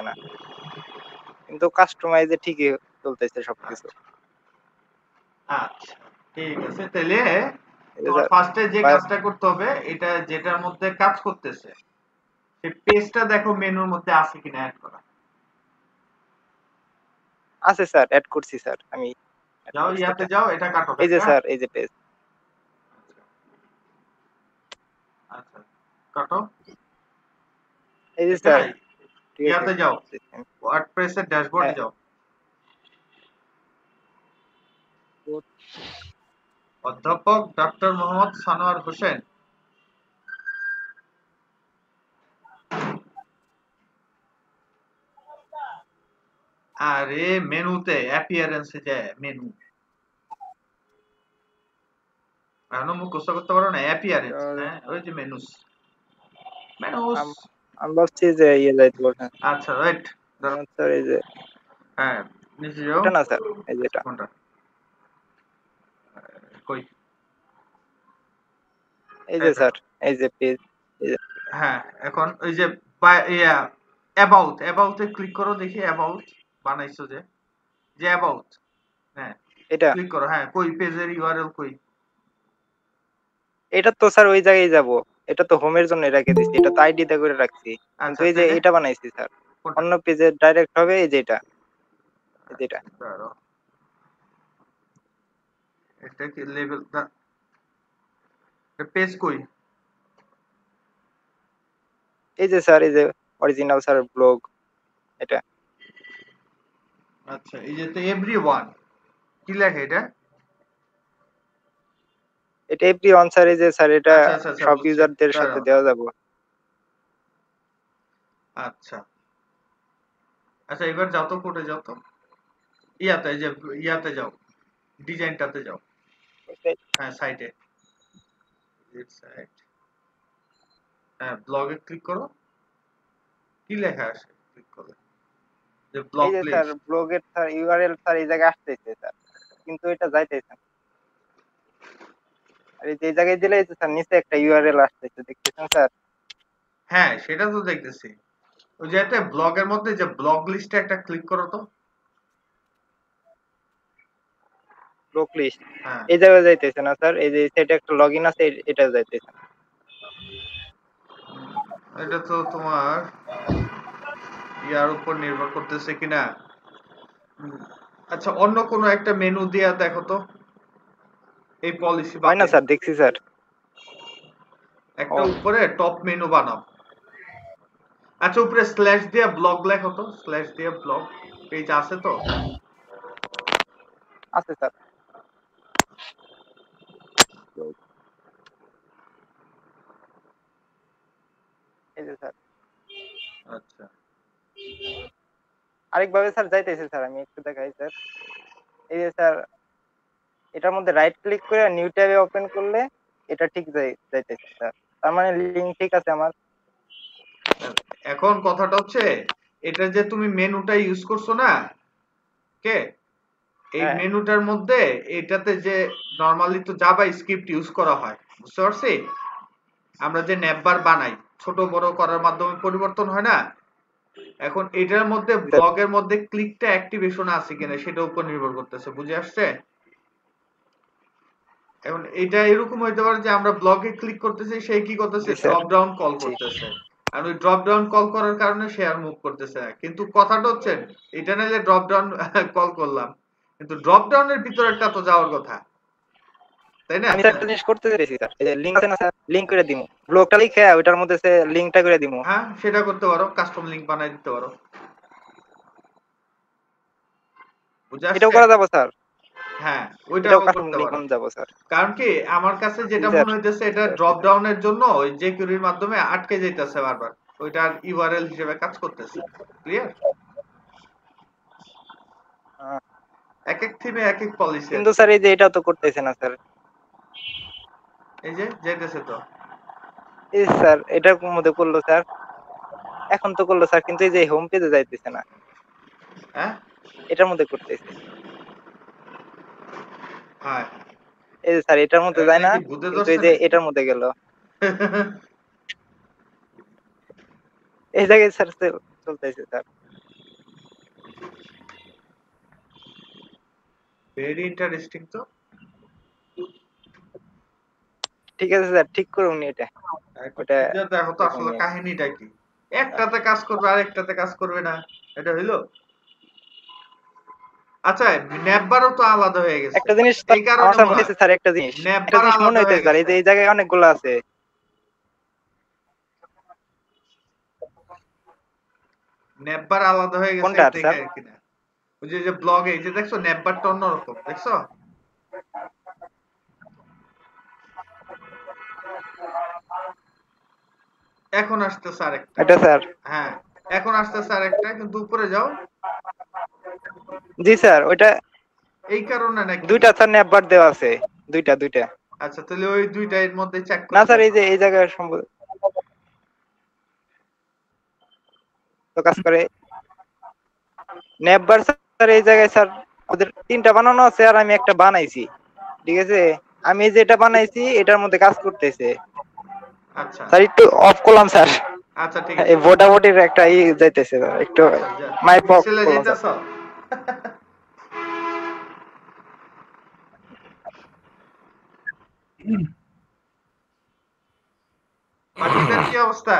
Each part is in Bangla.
না, কিন্তু কাস্টমাইজে ঠিকই চলতেছে সবকিছু। আচ্ছা ঠিক আছে, তাহলে এই যে তোমার স্যার ফার্স্টে যে কাজটা করতে হবে, এটা যেটার মধ্যে কাজ করতেছে সেই পেজটা দেখো মেনুর মধ্যে আছে কিনা অ্যাড করা। আছে স্যার, অ্যাড করছি স্যার, আমি অ্যাড যাও করছি ইয়াতে এটা। যাও, এটা কাটো এই যে কাটটা। স্যার, এই যে পেজ। আচ্ছা কাটো এই যে স্যার, এখানে ঠিক আছে, ইয়াতে যাও, কাটতেছি আমি। ওয়ার্ডপ্রেসের ড্যাশবোর্ডে হ্যাঁ, যাও। অধ্যাপক ডক্টর মোহাম্মদ সানোয়ার হোসেন। আরে মেনুতে অ্যাপিয়ারেন্সে যায়, মেনু এখনো মুখস্থ করতে পারো না? অ্যাপিয়ারেন্স, হ্যাঁ ওই যে মেনুস, মেনুস। আমি ভাবছি যে ইয়ে যাইতে বলছেন আচ্ছা রাইট, স্যার, এই যে হ্যাঁ নিচে যাও। এটা না স্যার, এই যে এটা। কোনটা কই? এই যে এটা স্যার, এই যে পেজ, এই যে হ্যাঁ, এখন ওই যে ইয়া অ্যাবাউট, অ্যাবাউটে ক্লিক করো দেখি, অ্যাবাউট বানাইছো যে, যে অ্যাবাউট, হ্যাঁ এটা। ক্লিক করো। হ্যাঁ কই পেজের ইউআরএল কই? এটা তো স্যার ওই জায়গায় যাব, এটা তো হোমের জন্য রেখে দিছি, এটা তো আইডিতে করে রাখছি, কিন্তু আচ্ছা এই যে তাহলে এটা বানাইছি স্যার, কোনটা? অন্য পেজে ডাইরেক্ট হবে, এই যে এটা, এই যে এটা। দাঁড়াও, এটা কি লেভেল দা, পেজ কই? এই যে স্যার, এই যে অরিজিনাল স্যার ব্লগ, এটা। আচ্ছা এই যে এভরিওয়ান, কি লেখা এটা? এটা এভরি অন স্যার, এই যে স্যার এটা আচ্ছা আচ্ছা আচ্ছা সব বুঝছি, ইউজারদের সাথে দাঁড়াও দেওয়া দাঁড়াও। যাবে। আচ্ছা আচ্ছা, এবার যাও তো, কোটে যাও তো, ইয়াতে, এই যে ইয়াতে যাও, ডিজাইনটাতে যাও, হ্যাঁ সাইটে, সাইট, হ্যাঁ ব্লগে ক্লিক করো, কি লেখা আসে ক্লিক করলে? যে ব্লগ এই যে স্যার লিস্ট। ব্লগের স্যার ইউআরএল স্যার এই জায়গায় আসতেছে স্যার, কিন্তু এটা যাইতেছে না। আর এই যে এই জায়গায় দিলে এই যে স্যার নিচে একটা ইউআরএল আসতেছে, দেখতেছেন স্যার? হ্যাঁ সেটা তো দেখতেছি, ওই যে একটা ব্লগের মধ্যে যে ব্লগ লিস্টে একটা ক্লিক করো তো। ব্লক লিস্ট হ্যাঁ এই জায়গায় যাইতেছে না স্যার, এই যে সেটা একটা লগইন আছে, এটা যাইতেছে না। এটা তো তোমার ইয়ার উপর নির্ভর করতেছে কিনা। আচ্ছা অন্য কোনো একটা মেনু দিয়া দেখো তো, এই পলিসি হয় না বাদে স্যার, দেখছি স্যার। ও, একটা উপরে টপ মেনু বানাও। আচ্ছা উপরে স্ল্যাশ দিয়ে ব্লগ লেখো তো, স্ল্যাশ দিয়ে ব্লগ পেজ আছে তো? আছে স্যার। এই যে স্যার আচ্ছা আরেকভাবে স্যার যাইতেছে স্যার, আমি একটু দেখাই স্যার। এই যে স্যার এটার মধ্যে রাইট ক্লিক করে নিউ ট্যাবে ওপেন করলে এটা ঠিক যাইতেছে স্যার, তার মানে লিঙ্ক ঠিক আছে আমার। এখন কথাটা হচ্ছে, এটা যে তুমি মেনুটা ইউজ করছো না, কে এই হ্যাঁ, মেনুটার মধ্যে, এটাতে যে নরমালি তো জাভা স্ক্রিপ্ট ইউজ করা হয়, বুঝতে পারছি? আমরা যে নেটবার বানাই, ছোট বড় করার মাধ্যমে পরিবর্তন হয় না, এখন এটার মধ্যে স্যার ব্লগের মধ্যে ক্লিকটা অ্যাক্টিভেশন আছে কিনা সেটার উপর নির্ভর করতেছে, বুঝে আসছে? এখন এটা এরকম হইতে পারে যে আমরা ব্লগে ক্লিক করতেছি, সে কি করতেছে, জি স্যার, ড্রপ ডাউন কল জি। করতেছে, আর ওই ড্রপ ডাউন কল করার কারণে সে আর মুভ করতেছে না। কিন্তু কথাটা হচ্ছে, এটা নাইলে ড্রপ ডাউন কল করলাম, কিন্তু ড্রপ ডাউনের ভিতরেরটা তো যাওয়ার কথা, তাই না? আমি স্যার একটা জিনিস করতে পেরেছি স্যার, এই যে লিঙ্ক আছে না স্যার, লিঙ্ক করে দিমু, ব্লগটা লিখে ওইটার মধ্যে সে লিঙ্কটা করে দিমু। হ্যাঁ সেটা করতে পারো, কাস্টম লিংক বানাই দিতে পারো, বুঝে এটাও আসছে? করা যাবে স্যার, হ্যাঁ এটাও ওইটাও কাস্টম করতে লিঙ্ক পারো। বানানো যাবে স্যার। কারণ কি আমার কাছে জি যেটা স্যার, মনে হইতেছে, এটা বুঝতে পারছি ড্রপ স্যার। ডাউনের জন্য ওই যে কিউরির মাধ্যমে আটকে যাইতেছে বারবার, ওইটা ইউআরএল হিসেবে কাজ করতেছে। ক্লিয়ার? আহ, এক এক থিমে এক এক পলিসি আর কিন্তু কি। স্যার এই যে এটাও তো করতেছে না স্যার। এই যে যাইতেছে তো। এই স্যার এটার মধ্যে করলো স্যার, এখন তো করলো স্যার, কিন্তু এই যে হোম পেজে যাইতেছে না, হ্যাঁ এটার মধ্যে করতেছে। হ্যাঁ, এই যে স্যার এটার মধ্যে যায় এটা না, কি ভূতে কিন্তু এই ধরছে যে নাকি? এটার মধ্যে গেল, এই জায়গায় স্যার চলতেছে স্যার। ভেরি ইন্টারেস্টিং তো। ঠিক আছে স্যার, ঠিক করুন এটা। একটু ওটা খুঁজে দেখো তো দেখুন। আসলে কাহিনীটা কি। একটাতে কাজ করবে আর একটাতে কাজ করবে না, এটা হইলো? আচ্ছা, নেপবারও তো আলাদা হয়ে গেছে, একটা জিনিস এই আমার কারণে স্যার মনে মনে হয় হয়েছে স্যার, একটা নেপবার জিনিস মনে আলাদা হইতেছে হয়ে স্যার, এই গেছে। যে এই জায়গায় অনেকগুলো আছে। নেপবার আলাদা হয়ে গেছে কোনটা দেখে স্যার? আর কিনা। ওই যে ব্লগে এই যে দেখছো নেপবারটা অন্যরকম, দেখছো? এখন আসতেছে আরেকটা। এটা স্যার? হ্যাঁ, এখন আসতেছে আরেকটা, কিন্তু উপরে যাও। জি স্যার, ওইটা এই কারণে নাকি? দুইটা স্যার নেটবার দেওয়া আছে, দুইটা। আচ্ছা, তাহলে ওই দুইটা এর মধ্যে চেক না করে স্যার, এই দেখো। যে এই জায়গায় সম্ভবত কাজ করে নেটবার স্যার। এই জায়গায় স্যার ওদের তিনটা বানানো আছে, আর আমি একটা বানাইছি। ঠিক আছে, আমি যেটা বানাইছি এটার মধ্যে কাজ করতেছে। আচ্ছা স্যার একটু অফ করলাম স্যার, আচ্ছা, ঠিক এই আছে। ভোটাভুটির একটা যাইতেছে স্যার, একটু আচ্ছা, যা মাইক অফ পিক্সেলে করলাম স্যার। যেতেছ। বাকিদের কি অবস্থা?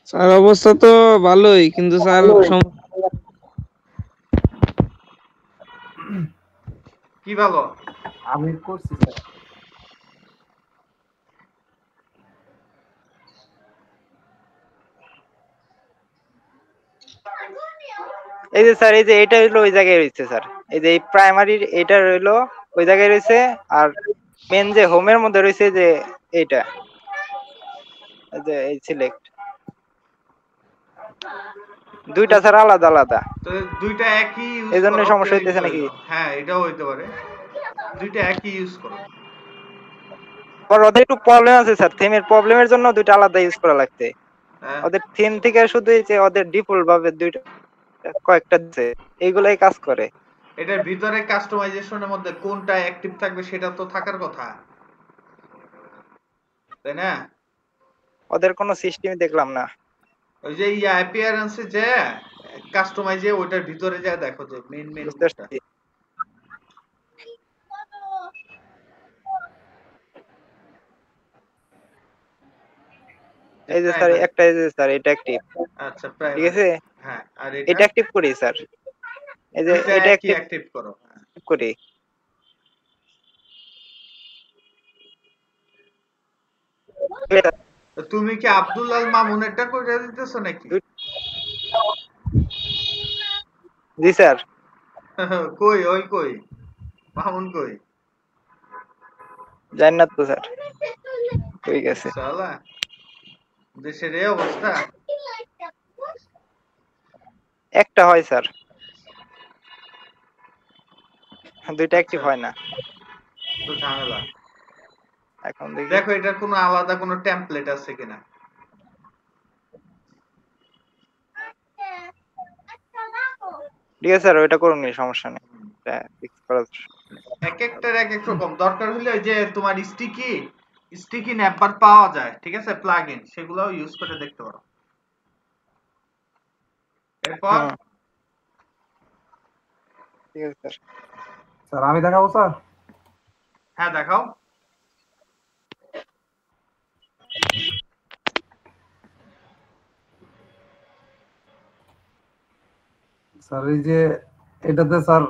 স্যার অবস্থা তো ভালোই, কিন্তু স্যার কি ভালো? আমি করছি স্যার। এই যে স্যার, এই যে এটা হইলো ওই জায়গায় রয়েছে স্যার, এই যে এই প্রাইমারির এটা রইলো ওই জায়গায় রয়েছে। আর মেন যে হোমের মধ্যে রয়েছে যে এইটা, এই যে এই সিলেক্ট, দুইটা স্যার আলাদা আলাদা। তো দুইটা একই ইউজ এই জন্য করো, সমস্যা প্লেলিস্ট হইতেছে নাকি? হইলো। হ্যাঁ, এটাও হইতে পারে। দুইটা একই ইউজ করো। পর ওদের একটু প্রবলেম আছে স্যার, থিমের প্রবলেমের জন্য দুইটা আলাদা ইউজ করা লাগছে। হ্যাঁ, ওদের থিম থেকে শুধু এই যে ওদের ডিফল্ট ভাবে দুইটা কয়েকটা দিছে, এইগুলাই কাজ করে। এটার ভিতরে কাস্টমাইজেশনের মধ্যে কোনটা অ্যাক্টিভ থাকবে সেটা তো থাকার কথা, তাই না? ওদের কোনো সিস্টেমই দেখলাম না। ওই যে অ্যাপিয়ারেন্সে যে কাস্টমাইজে ওইটার ভিতরে যা দেখো যে মেন বুঝতে কোনটা। পারছি। এই যে স্যার প্রাইমারি। একটা, এই যে স্যার এটা অ্যাক্টিভ। আচ্ছা, ঠিক প্রাইমারি। আছে, হ্যাঁ, আর এটা এটা অ্যাক্টিভ করি স্যার। এই যে দুইটা এটা একই অ্যাক্টিভ অ্যাক্টিভ করো। হ্যাঁ। করি। তো তুমি কি আব্দুল্লাল মামুনেরটা করে দিতেছো নাকি? জি স্যার। কই ওই কই মামুন কই? জানি না তো স্যার, ঠিক আছে। শালা, দেশের এই অবস্থা। একটা হয় স্যার, দুইটা আচ্ছা, অ্যাক্টিভ হয় না। তো ঝামেলা। এখন দেখি। দেখো এটার কোনো আলাদা কোনো টেমপ্লেট আছে কিনা। ঠিক আছে স্যার, ওইটা করুন, সমস্যা নেই। এটা ফিক্স করা। এক একটার এক এক রকম দরকার হলে ওই যে তোমার স্টিকি স্টিকি ন্যাপবার পাওয়া যায়, ঠিক আছে, প্লাগইন, সেগুলোও ইউজ করে দেখতে পারো। এরপর হুম, ঠিক আছে স্যার। স্যার আমি দেখাবো স্যার। হ্যাঁ, দেখাও। স্যার এই যে এটাতে স্যার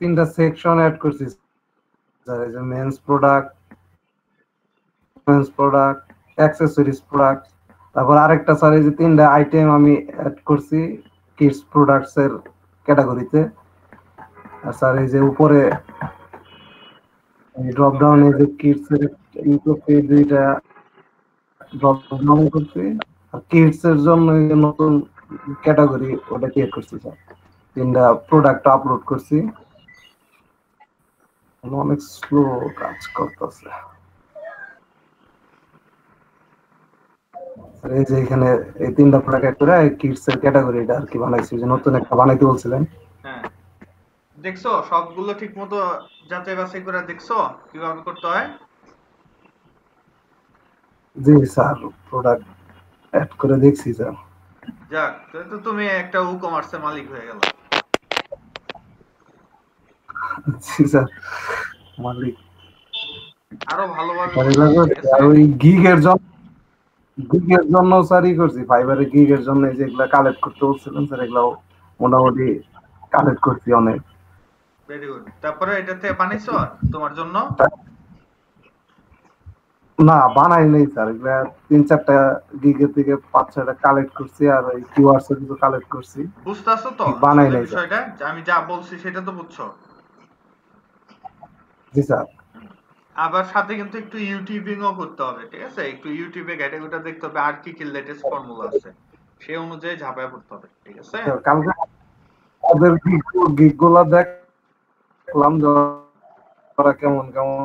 তিনটা সেকশন অ্যাড করছি স্যার। এই যে মেন্স প্রোডাক্ট, অ্যাক্সেসরিজ প্রোডাক্ট, তারপর আরেকটা স্যার এই যে তিনটা আইটেম আমি অ্যাড করছি কিডস প্রোডাক্টস এর ক্যাটাগরিতে। আর স্যার এই যে উপরে ড্রপ ডাউন এই যে কিডস এর করছি দুইটা ড্রপ ডাউন করছি। আর কিডস এর জন্য এই যে নতুন ক্যাটাগরি ওটা ক্রিয়েট করছি স্যার। তিনটা প্রোডাক্ট আপলোড করছি। অনেক স্লো কাজ করতেছে। এই যে এখানে এই তিনটা প্রোডাক্ট করে কিডস এর ক্যাটাগরিটা আর কি বানাইছি, যে নতুন একটা বানাইতে বলছিলেন। হ্যাঁ, দেখছো সবগুলো ঠিক মতো যাচাই বাছাই করে দেখছো কিভাবে করতে হয়? জি স্যার, প্রোডাক্ট অ্যাড করে দেখছি স্যার। যাক, তাহলে তো তুমি একটা ই-কমার্সের মালিক হয়ে গেল। জি স্যার, মালিক। আরো ভালোভাবে আর করবা, এগুলো ঠিক আছে? আর ওই গিগের জন্য স্যারই করছি, ফাইবারে গিগের জন্য এই যেগুলা কালেক্ট করতে বলছিলেন স্যার, এগুলাও মোটামুটি কালেক্ট করছি অনেক। Very good. তারপরে এটা থেকে বানাইছো তোমার জন্য? না বানাই নাই স্যার, এগুলা 3-4টা গিগের থেকে 5-6টা কালেক্ট করছি, আর ওই কিওয়ার্ডস কিছু কালেক্ট করছি, বুঝতেছো তো ঠিক বানাই আসলে নাই স্যার। বিষয়টা, যে আমি যা বলছি সেটা তো বুঝছো? জি স্যার। আবার সাথে কিন্তু একটু ইউটিউবিংও করতে হবে, ঠিক আছে? একটু ইউটিউবে ক্যাটাগরিটা দেখতে হবে আর কি কি লেটেস্ট ফর্মুলা আছে, সেই অনুযায়ী ঝাঁপায় পড়তে হবে, ঠিক আছে? স্যার কালকে ওদের গিগ গুলা দেখলাম যে ওরা কেমন কেমন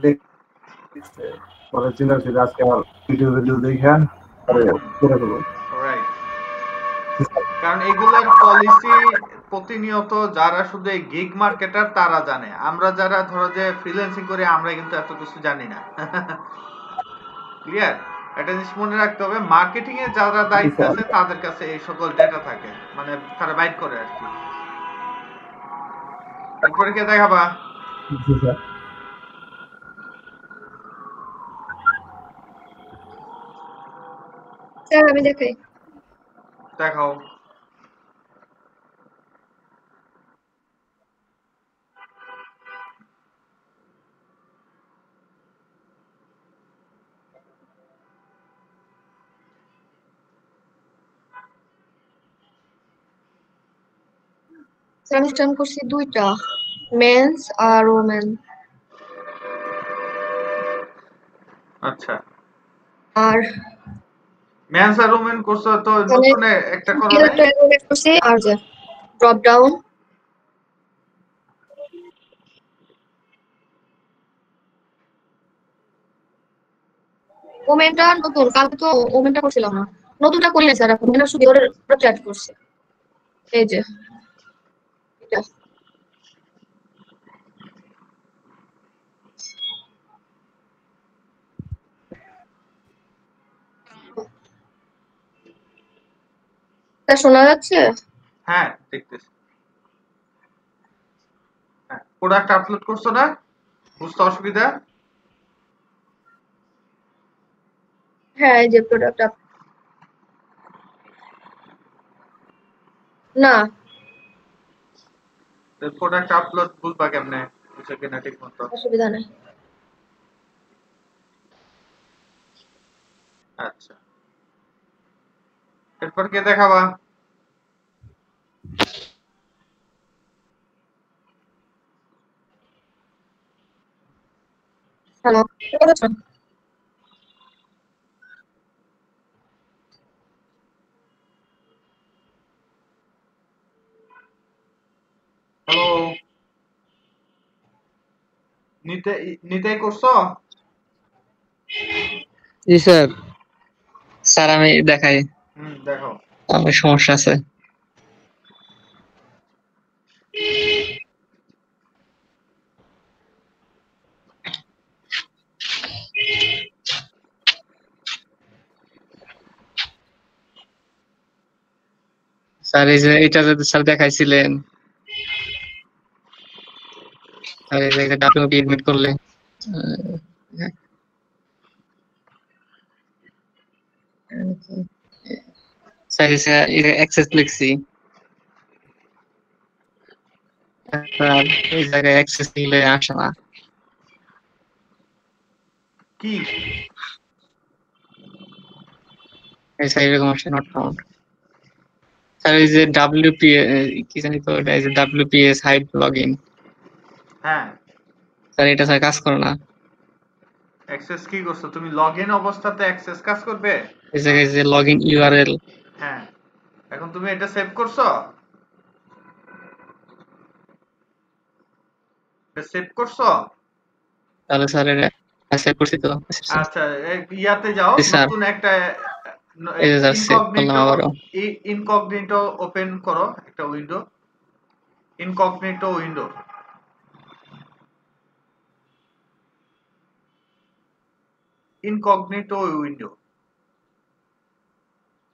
লিখছে, পরে চিন্তা করছি যে আজকে আমার ভিডিও দেখে পরে করে দেবো। রাইট। কারণ এগুলার পলিসি প্রতিনিয়ত যারা শুধু এই গিগ মার্কেটার তারা জানে, আমরা যারা ধরো যে ফ্রিল্যান্সিং করি আমরা কিন্তু এত কিছু জানি না। ক্লিয়ার? একটা জিনিস মনে রাখতে হবে, মার্কেটিং এ যারা জি দায়িত্ব স্যার। আছে তাদের কাছে এই সকল ডেটা থাকে, মানে তারা বাইট করে আর কি। এরপরে কে দেখাবা? জি স্যার। স্যার আমি দেখাই। দেখাও। স্যার আমি স্টার্ন করছি 2টা, মেন্স আর ওমেন। আচ্ছা, আর মেন্স আর ওমেন করছো তো, মানে নতুন একটা করো নাই? একটা এড করছি, আর যে ড্রপ ডাউন ওমেনটা নতুন, কালকে তো ওমেনটা করছিলাম না, নতুনটা করি না স্যার, এখন ওমেনটা শুধু ওর চ্যাট করছি। এই যে এটা। তা শোনা যাচ্ছে? হ্যাঁ, দেখতেছি। হ্যাঁ, প্রোডাক্ট আপলোড করছো না? বুঝতে অসুবিধা? হ্যাঁ এই যে প্রোডাক্ট না। প্রোডাক্ট আপলোড বুঝবা কেমনে? বুঝছো কিনা ঠিক মতো? অসুবিধা নেই। আচ্ছা, এরপর কে দেখাবা? হ্যালো, হ্যালো, নিতে করছো? জি স্যার। স্যার আমি দেখাই, দেখো। আমার সমস্যা আছে। স্যার এই যে এটা যদি স্যার দেখাইছিলেন, স্যার এই যে ডাব্লিউপি এডমিট করলে স্যার এই যে অ্যাক্সেস লিখছি, স্যার এই জায়গায় অ্যাক্সেস নিলে আসে না। কি? এই স্যার এরকম আসে, নট ফাউন্ড। স্যার এই যে ডাব্লিউপি কি জানি তো, এটা এই যে ডাব্লিউপিএস হাইড লগইন, হ্যাঁ, স্যার এটা স্যার কাজ করে না। অ্যাক্সেস কি করছো তুমি? লগইন অবস্থাতে অ্যাক্সেস কাজ করবে? এই জায়গায় যে লগইন ইউআরএল, হ্যাঁ, এখন তুমি এটা সেভ করছো? এটা সেভ করছো? তাহলে স্যার এটা সেভ করছি তো। আচ্ছা, ইয়াতে যাও, জি স্যার, নতুন একটা এই যে স্যার সেভ করলাম ইনকগনিটো, আবারও। ইনকগনিটো ওপেন করো, একটা window, incognito window. Incognito window,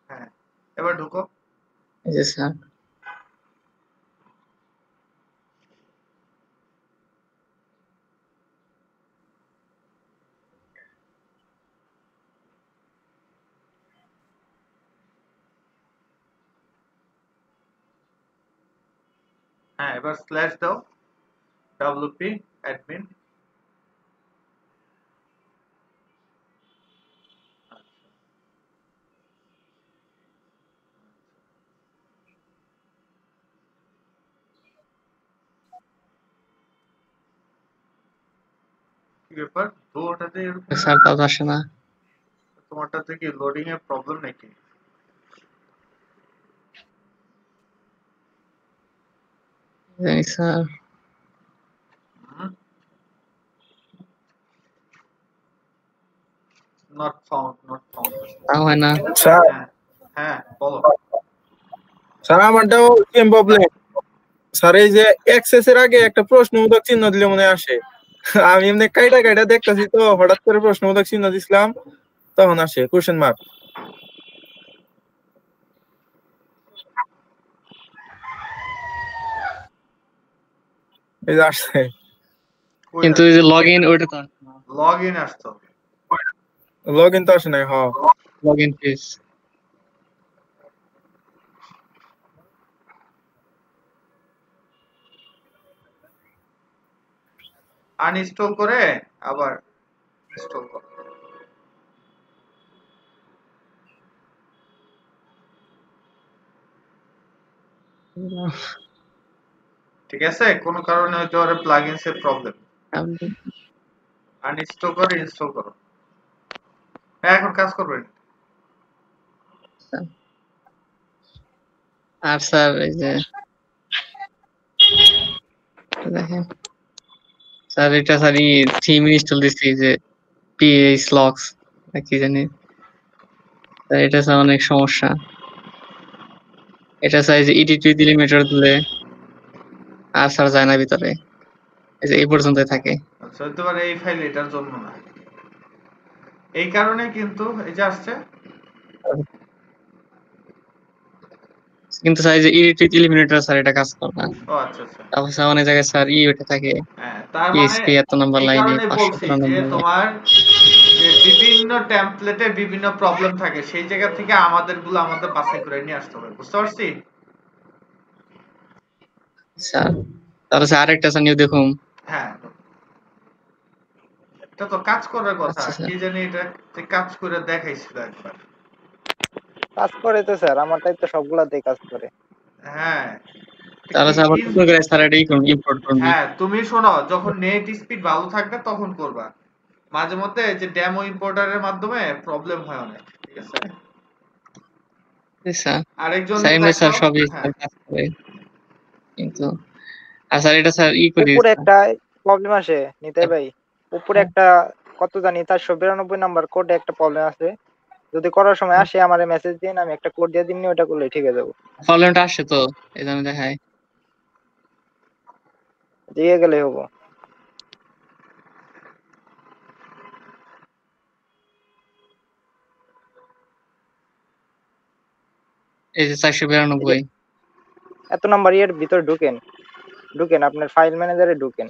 হ্যাঁ, এবার ঢুকো। এই যে স্যার হ্যাঁ, এবার স্ল্যাশ দাও, wp admin। কি ব্যাপার, ওটাতে এরকম, স্যার তাও তো আসে না। তোমারটাতে কি লোডিং এর প্রবলেম নাকি? জানি sir not found, not found. তাও হয় না। স্যার হ্যাঁ হ্যাঁ বলো। স্যার আমারটাও সেম প্রবলেম স্যার। এই যে এক্সেস এর আগে একটা প্রশ্নবোধক চিহ্ন দিলে মনে হয় আসে। আমি এমনি কাইটা কাইটা দেখতেছি, তো হঠাৎ করে প্রশ্নবোধক চিহ্ন দিছিলাম, তখন আসে কোশ্চেন মার্ক। এই যে আসছে, কিন্তু এই যে লগইন ওটা তো আসে না। লগ ইন আসতে হবে। লগ ইন তো আসে নাই। হ্যাঁ লগইন পেজ আনইনস্টল করে আবার ইনস্টল করো। ঠিক আছে, কোনো কারণে হয়তো আর প্লাগইনস এর প্রবলেম। আনইনস্টল করে ইনস্টল করো। হ্যাঁ এখন কাজ করবে। আর স্যার এই যে দেখেন স্যার এটা স্যার থিম ইনস্টল দিচ্ছি যে পিএইচ লক্স কি জানি স্যার, এটা স্যার অনেক সমস্যা। এটা স্যার যে এডিট উইথ এলিমেটর দিলে আর স্যার যায় না ভিতরে, এই যে এই পর্যন্তই থাকে। আচ্ছা, হতে পারে এই ফাইল এটার জন্য না, এই কারণে কিন্তু এই যে আসছে। কিন্তু স্যার এই যে এডিট উইথ এলিমেটর স্যার এটা কাজ করে না। ও আচ্ছা আচ্ছা। তারপর স্যার অনেক জায়গায় স্যার ওঠে থাকে হ্যাঁ, তার মানে পিএইচপি এত নাম্বার এই লাইনে কারণে বলছি 517 যে নম্বর। তোমার যে বিভিন্ন টেমপ্লেটে বিভিন্ন প্রবলেম থাকে, সেই জায়গা থেকে আমাদেরগুলো আমাদের বাছাই করে নিয়ে আসতে হবে, বুঝতে পারছি? স্যার তাহলে স্যার আরেকটা স্যার নিউ দেখুন। হ্যাঁ, এটা তো কাজ করার কথা, আচ্ছা স্যার কি জানি এটা যে কাজ করে দেখাইছিল একবার। কাজ করে তো স্যার, আমারটাই তো সবগুলাতেই কাজ করে। হ্যাঁ তাহলে কি স্যার আবার কি নতুন করে স্যার এটাই করুন, ইম্পোর্ট করুন। হ্যাঁ তুমি শোনো, যখন নেট স্পিড ভালো থাকবে তখন করবা। মাঝে মধ্যে যে ডেমো ইম্পোর্টারের মাধ্যমে প্রবলেম হয় অনেক, ঠিক আছে? স্যার আরেকজন স্যার এমনি দেখো। স্যার সবই হ্যাঁ কাজ করে কিন্তু আর স্যার এটা স্যার করে উপরে দিচ্ছে। একটা প্রবলেম আসে নিতাই ভাই, উপরে একটা কত জানি 492 নাম্বার কোডে একটা প্রবলেম আছে। যদি করার সময় আসে আমারে মেসেজ দিন, আমি একটা কোড দিয়ে দিন, ওটা করলে ঠিক হয়ে যাবো। প্রবলেমটা আসছে তো এই জন্য দেখায়। দিয়ে গেলে হবো। এই যে 492। এত নাম্বার এর ভিতরে ঢুকেন, ঢুকেন আপনার ফাইল ম্যানেজারে ঢুকেন।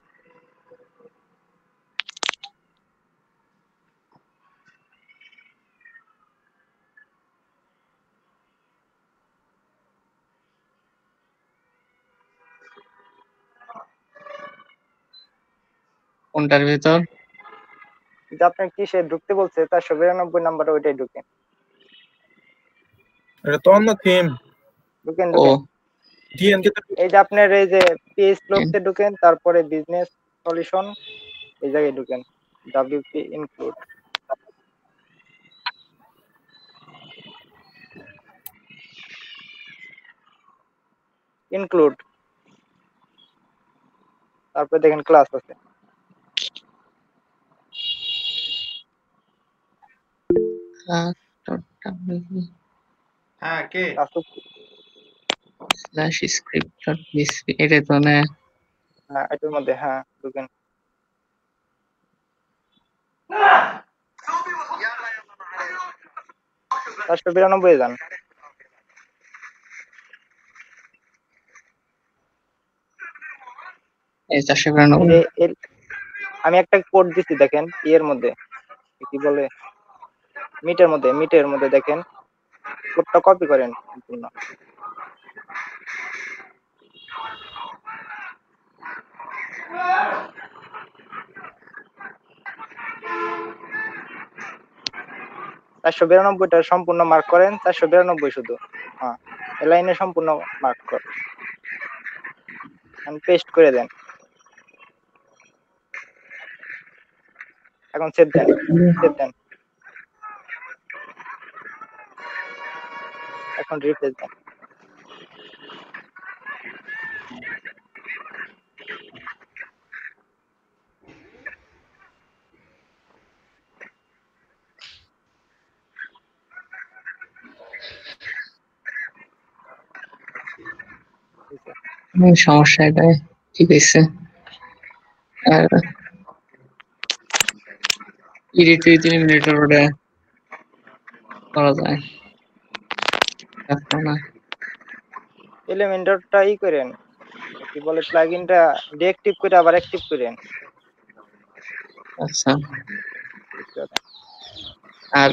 কোনটার ভিতর? কিন্তু আপনার কিসে ঢুকতে বলছে 492 নাম্বার, ওইটাই ঢুকেন। এটা তো অন্য থিম। ঢুকেন ও ঢুকেন। ডিএনকে তো এই যে আপনার এই যে পিএইচ ব্লকতে ঢুকেন, তারপরে বিজনেস সলিউশন এই জায়গায় ঢুকেন, ডব্লিউপি ইনক্লুড। ইনক্লুড, তারপরে দেখেন ক্লাস আছে। হ্যাঁ কে? Class slash script dot BSP এটা তো না। হ্যাঁ এটার মধ্যে, হ্যাঁ ঢুকেন। 492 যান। এই এই 492 যে আমি একটা কোড দিচ্ছি দেখেন, এর মধ্যে কি বলে, মিটের মধ্যে দেখেন, কোডটা কপি করেন সম্পূর্ণ। চারশো বিরানব্বইটা সম্পূর্ণ মার্ক করেন, 492 শুধু, হ্যাঁ এই লাইনে সম্পূর্ণ মার্ক কর, পেস্ট করে দেন। এখন সেভ দেন, এখন রিফ্রেশ দেন। সমস্যা এটাই, ঠিক আছে। আর এডিট এলিমিনেটর ওটা করা যায় না। এলিমেন্টরটা ই করেন, কি বলে, প্লাগইনটা ডিঅ্যাক্টিভ করে আবার অ্যাক্টিভ করেন। আচ্ছা, আর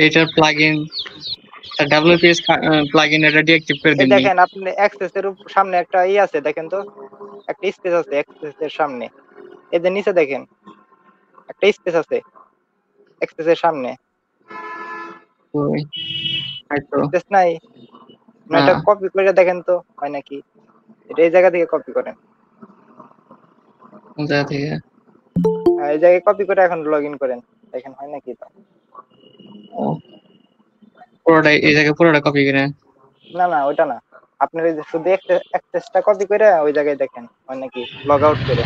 এটার প্লাগইন WPS প্লাগইন এটা ডিঅ্যাক্টিভ করে এই দিন। দেখেন আপনি অ্যাক্সেস এর সামনে একটা ই আছে দেখেন তো, একটা স্পেস আছে অ্যাক্সেস এর সামনে, এদের নিচে দেখেন একটা স্পেস আছে অ্যাক্সেস এর সামনে, ওই হয়তো স্পেস নাই না, এটা কপি করে দেখেন তো হয় নাকি, এটা এই জায়গা থেকে কপি করেন, কোন জায়গা থেকে? এই জায়গায় কপি করে এখন লগইন করেন, দেখেন হয় নাকি। তো ও পুরোটা এই জায়গায় পুরোটা কপি করে? না ওইটা না, আপনার এই যে শুধু অ্যাক্সেসটা কপি করে ওই জায়গায় দেখেন হয় নাকি, লগ আউট করে।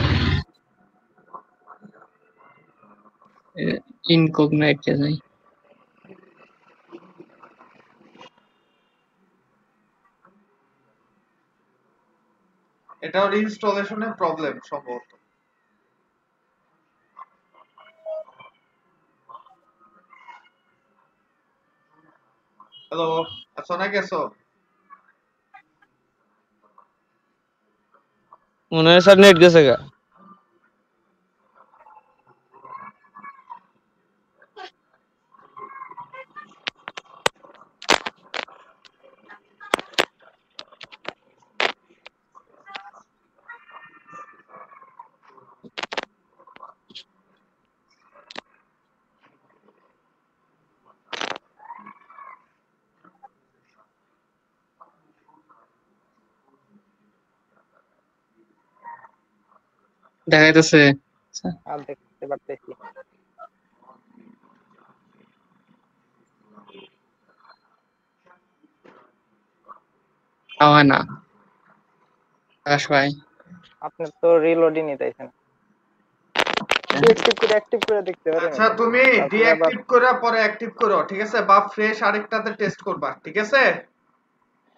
ইনকগনাইট যাই। এটা ওর ইনস্টলেশনের প্রবলেম সম্ভবত। হ্যালো, আছো নাকি? আছো? মনে হয় স্যার নেট গেছে গা। দেখা যাচ্ছে আর দেখতে পারতেছি। হয় না আকাশ ভাই, আপনার তো রিলোডই নিতেছেন, অ্যাক্টিভ করে দেখতে পারেন। আচ্ছা তুমি ডিঅ্যাক্টিভ করে পরে অ্যাক্টিভ করো, ঠিক আছে? বা ফ্রেশ আরেকটাতে টেস্ট করবা, ঠিক আছে?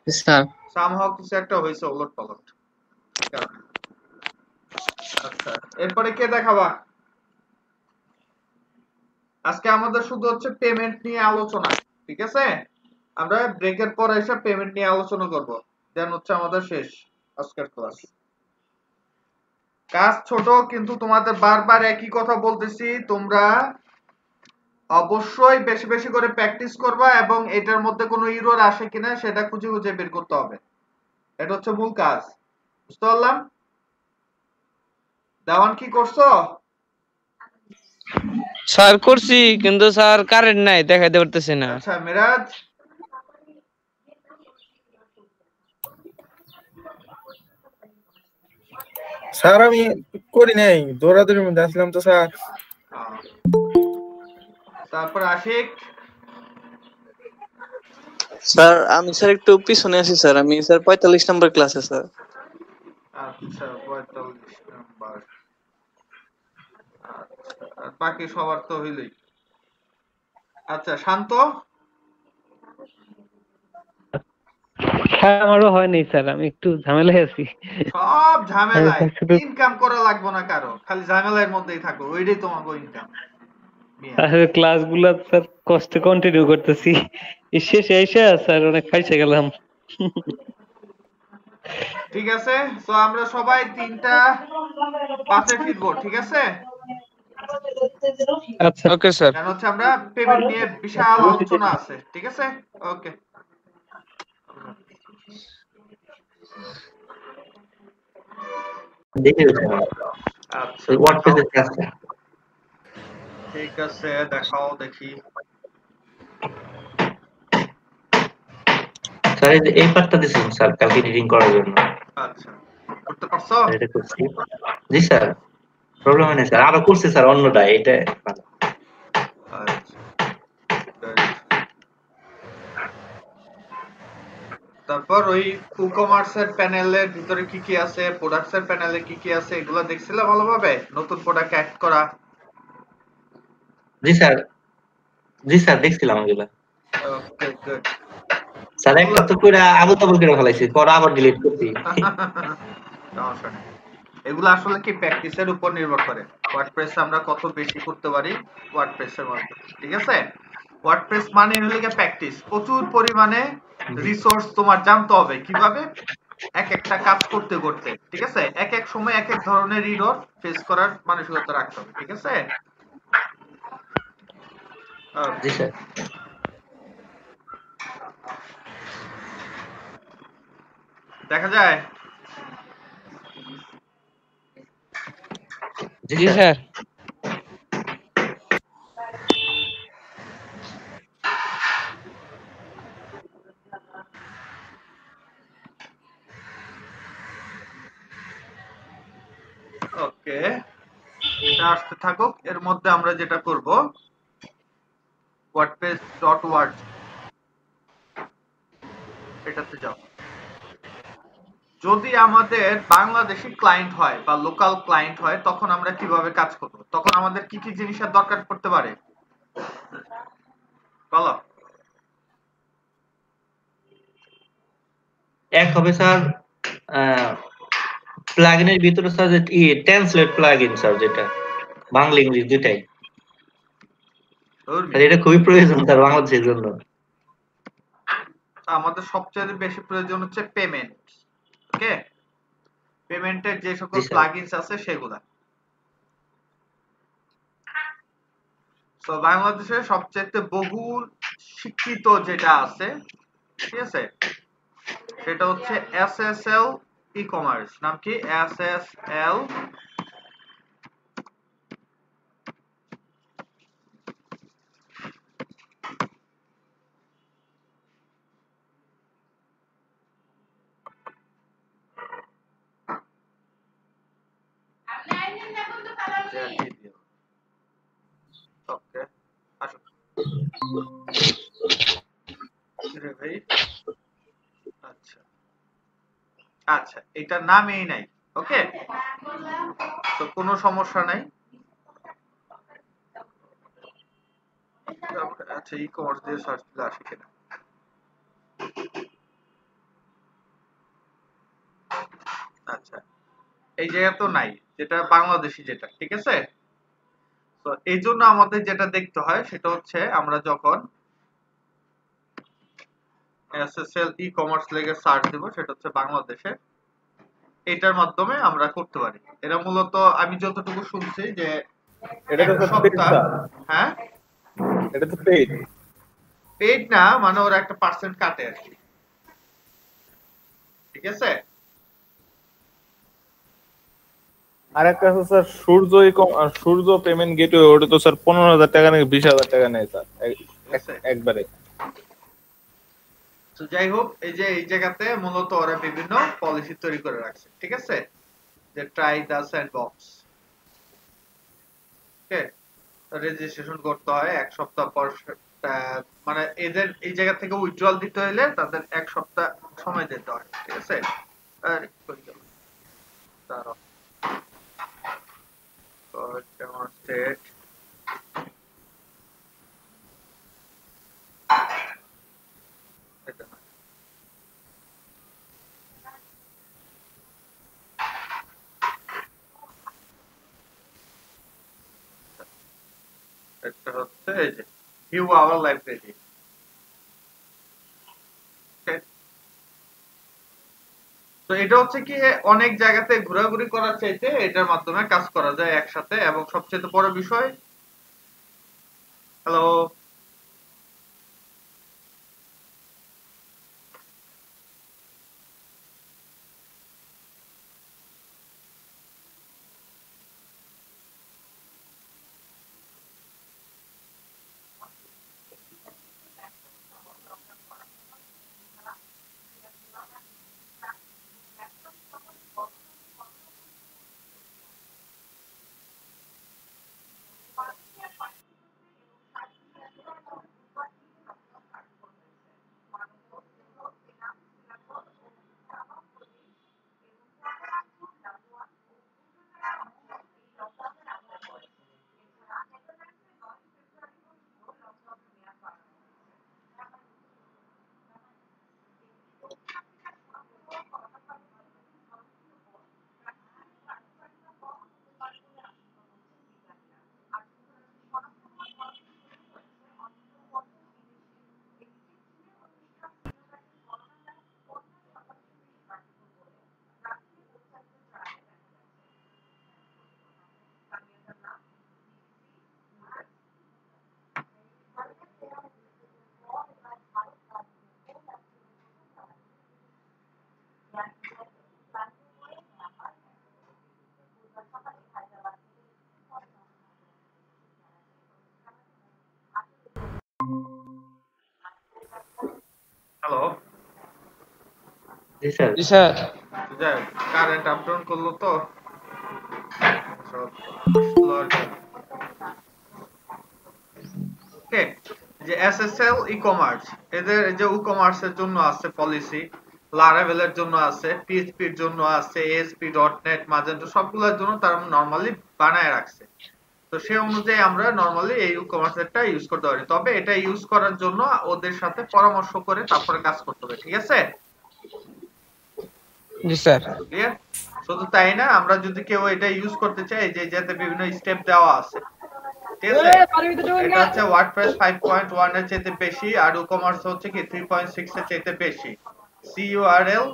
স্যার সামহাউ কিছু একটা হইছে ওলট পালট। আচ্ছা এরপরে কে দেখাবা? আজকে আমাদের শুধু হচ্ছে পেমেন্ট নিয়ে আলোচনা, ঠিক আছে? আমরা ব্রেকের পর এসে পেমেন্ট নিয়ে আলোচনা করব, দেন হচ্ছে আমাদের শেষ আজকের ক্লাস। কাজ ছোট, কিন্তু তোমাদের বারবার একই কথা বলতেছি, তোমরা অবশ্যই বেশি বেশি করে প্র্যাকটিস করবা এবং এটার মধ্যে কোনো এরর আসে কিনা সেটা খুঁজে খুঁজে বের করতে হবে। এটা হচ্ছে মূল কাজ, বুঝতে পারলাম? দেওয়ান কি করছো? স্যার করছি, কিন্তু স্যার কারেন্ট নাই, দেখাইতে পারতেছি না। আচ্ছা মিরাজ? স্যার আমি করি নাই, দৌড়াদৌড়ির মধ্যে আসলাম তো স্যার। তারপর আশিক? স্যার আমি স্যার একটু পিছনে আছি স্যার, আমি স্যার 45 নম্বর ক্লাসে স্যার। আচ্ছা 45 নাম্বার। আর বাকি সবার তো হইলই। আচ্ছা শান্ত? স্যার আমারও হয়নি স্যার, আমি একটু ঝামেলায় আছি। সব ঝামেলায়, শুধু ইনকাম করা লাগবে না কারো, খালি ঝামেলার মধ্যেই থাকো, ওইটাই তোমাকে ইনকাম। ক্লাসগুলো স্যার কষ্টে কন্টিনিউ করতেছি, শেষে এসে স্যার অনেক ফাইসে গেলাম। ঠিক আছে, তো আমরা সবাই 3টা 5-এ ফিরবো, ঠিক আছে? আচ্ছা ওকে স্যার। কারণ হচ্ছে আমরা পেমেন্ট নিয়ে বিশাল আলোচনা আছে, ঠিক আছে? ওকে। দেখে আচ্ছা ওই দেখাও, ওয়ার্ডপ্রেসের কাজটা। ঠিক আছে দেখাও দেখি। স্যার এই যে এই পার্টটা দিয়েছিলাম স্যার কালকে এডিটিং করার জন্য। আচ্ছা, করতে পারছো? স্যার এটা করছি। জি স্যার, প্রবলেম নেই স্যার, আরো করছে স্যার অন্যটা, এটা ভালো। আচ্ছা, good. তারপর ওই ই-কমার্সের প্যানেলের ভিতরে কি কি আছে, প্রোডাক্টস এর প্যানেলে কি কি আছে, এগুলো দেখছিলে ভালোভাবে? নতুন প্রোডাক্ট অ্যাড করা? জি স্যার, জি স্যার দেখছিলাম এগুলা। Okay good. স্যার একটা তো কইরা আবু তাবুল করে ফেলাইছি, পরে আবার ডিলিট করছি। সমস্যা নেই, এগুলো আসলে কি প্র্যাকটিসের উপর নির্ভর করে। ওয়ার্ডপ্রেস আমরা কত বেশি করতে পারি ওয়ার্ডপ্রেসের মধ্যে, ঠিক আছে? ওয়ার্ডপ্রেস মানে হলো কি প্র্যাকটিস, প্রচুর পরিমাণে রিসোর্স তোমার জানতে হবে কিভাবে এক একটা কাজ করতে করতে, ঠিক আছে? এক এক সময় এক এক ধরনের এরর ফেস করার মানসিকতা রাখতে হবে, ঠিক আছে? জি স্যার। দেখা যায়। জি জি স্যার। স্যার। ওকে, এটা আসতে থাকুক, এর মধ্যে আমরা যেটা করব wordpress.org এটাতে যাও। যদি আমাদের বাংলাদেশি ক্লায়েন্ট হয় বা লোকাল ক্লায়েন্ট হয় তখন আমরা কিভাবে কাজ করব, তখন আমাদের কি কি জিনিসের দরকার পড়তে পারে বলো? এক হবে স্যার প্লাগইনের ভিতরে স্যার যে ট্রান্সলেট প্লাগইন স্যার, যেটা বাংলা ইংলিশ দুটাই স্যার, এটা খুবই প্রয়োজন স্যার বাংলাদেশের জন্য। আমাদের সবচেয়ে বেশি প্রয়োজন হচ্ছে পেমেন্ট, ওকে? পেমেন্টের যে সকল প্লাগইনস আছে সেগুলা। তো বাংলাদেশে সবচেয়ে বহুল স্বীকৃত যেটা আছে, ঠিক আছে, সেটা হচ্ছে এসএসএল ই-কমার্স। নাম কি? এসএসএল ওকে, আসো রে ভাই। আচ্ছা আচ্ছা, এটার নামই নাই, ওকে, তো কোনো সমস্যা নাই। আচ্ছা, ই-কমার্স দিয়ে সার্চ দিলে আসে কিনা? আচ্ছা, এই জায়গা তো নাই, যেটা বাংলাদেশি যেটা, ঠিক আছে? তো এই জন্য আমাদের যেটা দেখতে হয় সেটা হচ্ছে আমরা যখন এসএসএল ই-কমার্স লেগে সার্চ দেব, সেটা হচ্ছে বাংলাদেশে, এটার মাধ্যমে আমরা করতে পারি। এরা মূলত আমি যতটুকু শুনছি যে এটা এক তো স্যার পেইড সপ্তাহ, স্যার, হ্যাঁ এটা তো পেইড। পেইড না, মানে ওরা একটা পার্সেন্ট কাটে আর কি, ঠিক আছে? আর একটা আছে স্যার সূর্য পেমেন্ট গেটওয়ে, ওটা তো স্যার 15,000 টাকা নাকি 20,000 টাকা নেয় স্যার একবারে। তো যাই হোক, এই যে এই জায়গাতে মূলত ওরা বিভিন্ন পলিসি তৈরি করে রাখছে, ঠিক আছে, যে ট্রাই দা স্যান্ডবক্স, ওকে? রেজিস্ট্রেশন করতে হয় এক সপ্তাহ পর, মানে এদের এই জায়গা থেকে উইথড্রল দিতে হলে তাদের এক সপ্তাহ সময় দিতে হয়, ঠিক আছে? আর কই গেল দাঁড়াও, ডেমনস্ট্রেট এটা না, এটা হচ্ছে এই যে ভিউ আওয়ার লাইব্রেরি, তো এটা হচ্ছে কি অনেক জায়গাতে ঘোরাঘুরি করার চাইতে এটার মাধ্যমে কাজ করা যায় একসাথে, এবং সবচেয়ে বড় বিষয়, হ্যালো, হ্যালো, জি স্যার। জি স্যার। যাই কারেন্ট আপ ডাউন করলো তো ওকে। যে এসএসএল ই কমার্স, এদের যে ই কমার্সের জন্য আছে পলিসি, লারাভেলের জন্য আছে, পিএইচপির জন্য আছে, ASP.NET, মাজেন্টো, সবগুলোর জন্য তারা নরমালি বানায় রাখছে। তো সেই অনুযায়ী আমরা নরমালি এই ই কমার্সেরটা ইউজ করতে পারি, তবে এটা ইউজ করার জন্য ওদের সাথে পরামর্শ করে তারপরে কাজ করতে হবে, ঠিক আছে? জি স্যার। ক্লিয়ার? শুধু তাই না, আমরা যদি কেউ এটা ইউজ করতে চাই, যে যাতে বিভিন্ন স্টেপ দেওয়া আছে, ঠিক আছে? এটা হচ্ছে ওয়ার্ডপ্রেস 5.1 এর চাইতে বেশি, আর ই-কমার্স হচ্ছে কি 3.6 এর চাইতে বেশি। CURL,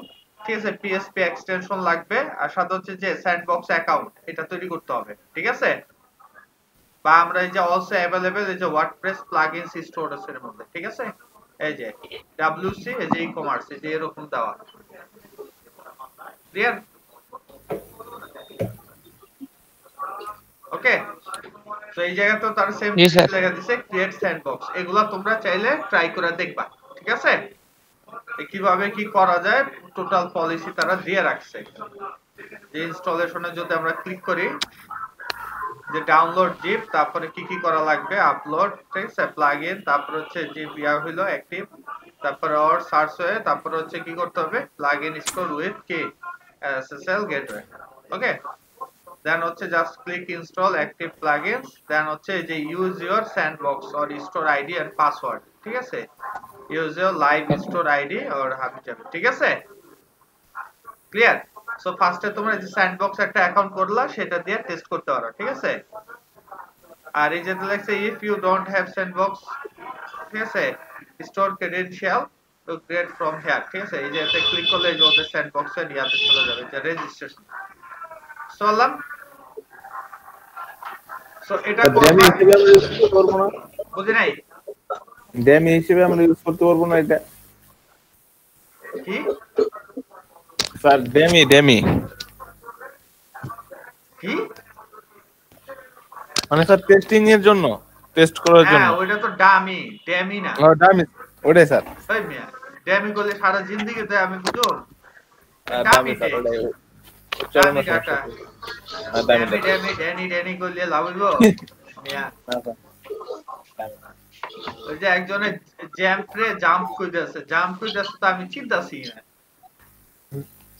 ঠিক আছে, PHP এক্সটেনশন লাগবে, আর সাথে হচ্ছে যে স্যান্ডবক্স অ্যাকাউন্ট এটা তৈরি করতে হবে, ঠিক আছে? বা আমরা এই যে অলসো अवेलेबल এই যে ওয়ার্ডপ্রেস প্লাগইনস স্টোরেজ এর মধ্যে, ঠিক আছে? এই যে WC, এই যে ই-কমার্স, এই যে এরকম দেওয়া, ক্লিয়ার? ওকে, তো এই জায়গাতেও তার সেম জি স্যার। লেখা দিছে ক্রিয়েট স্যান্ডবক্স, এগুলা তোমরা চাইলে ট্রাই করে দেখবা, ঠিক আছে? কিভাবে কি করা যায় টোটাল পলিসি তারা দিয়ে রাখছে। যে ইনস্টলেশনে যদি আমরা ক্লিক করি, যে ডাউনলোড জিপ, তারপরে কি কি করা লাগবে, আপলোড, ঠিক আছে, প্লাগইন, তারপর হচ্ছে জিপ ইয়া হইলো অ্যাক্টিভ, তারপরে অর সার্চ হয়ে, তারপরে হচ্ছে কি করতে হবে, প্লাগইন স্টোর উইথ কি SSL গেটওয়ে, ওকে। দেন হচ্ছে just click install active plugins, then হচ্ছে যে use your sandbox or store ID and password, ঠিক আছে, use your live store ID or হাবিজাবি, ঠিক আছে? ক্লিয়ার? সো ফার্স্টে তোমরা যে স্যান্ডবক্স একটা অ্যাকাউন্ট করলা, সেটা দিয়ে টেস্ট করতে পারো, ঠিক আছে? আর এই যে লেখছে if you don't have sandbox, ঠিক আছে, store credential to create from here, ঠিক আছে? এই যে এতে ক্লিক করলে এই যে ওদের স্যান্ডবক্সে নিয়াতে চলে যাবে, যে রেজিস্ট্রেশন চললাম। সো এটা ড্যামি করবা, হিসেবে আমরা ইউজ করতে পারবো না? বুঝি নাই ড্যামি হিসেবে আমরা ইউজ করতে পারবো না এটা? কি স্যার ড্যামি কি? মানে স্যার টেস্টিং এর জন্য, টেস্ট করার জন্য। হ্যাঁ, ওইটা তো ডামি, ড্যামি না। ও ডামি, ওটাই স্যার। ওই মিয়া, ড্যামি করলে সারা জিন্দেগিতে আমি বুঝো ডামি ডামি স্যার, ওটাই ডামি উচ্চারণের ডাটা, সমস্যা। ডামি ড্যামি ড্যানি করলে লাভ হইব মিয়া? ওই যে একজনে জাম্প কইতাছে তো আমি চিন্তাছি না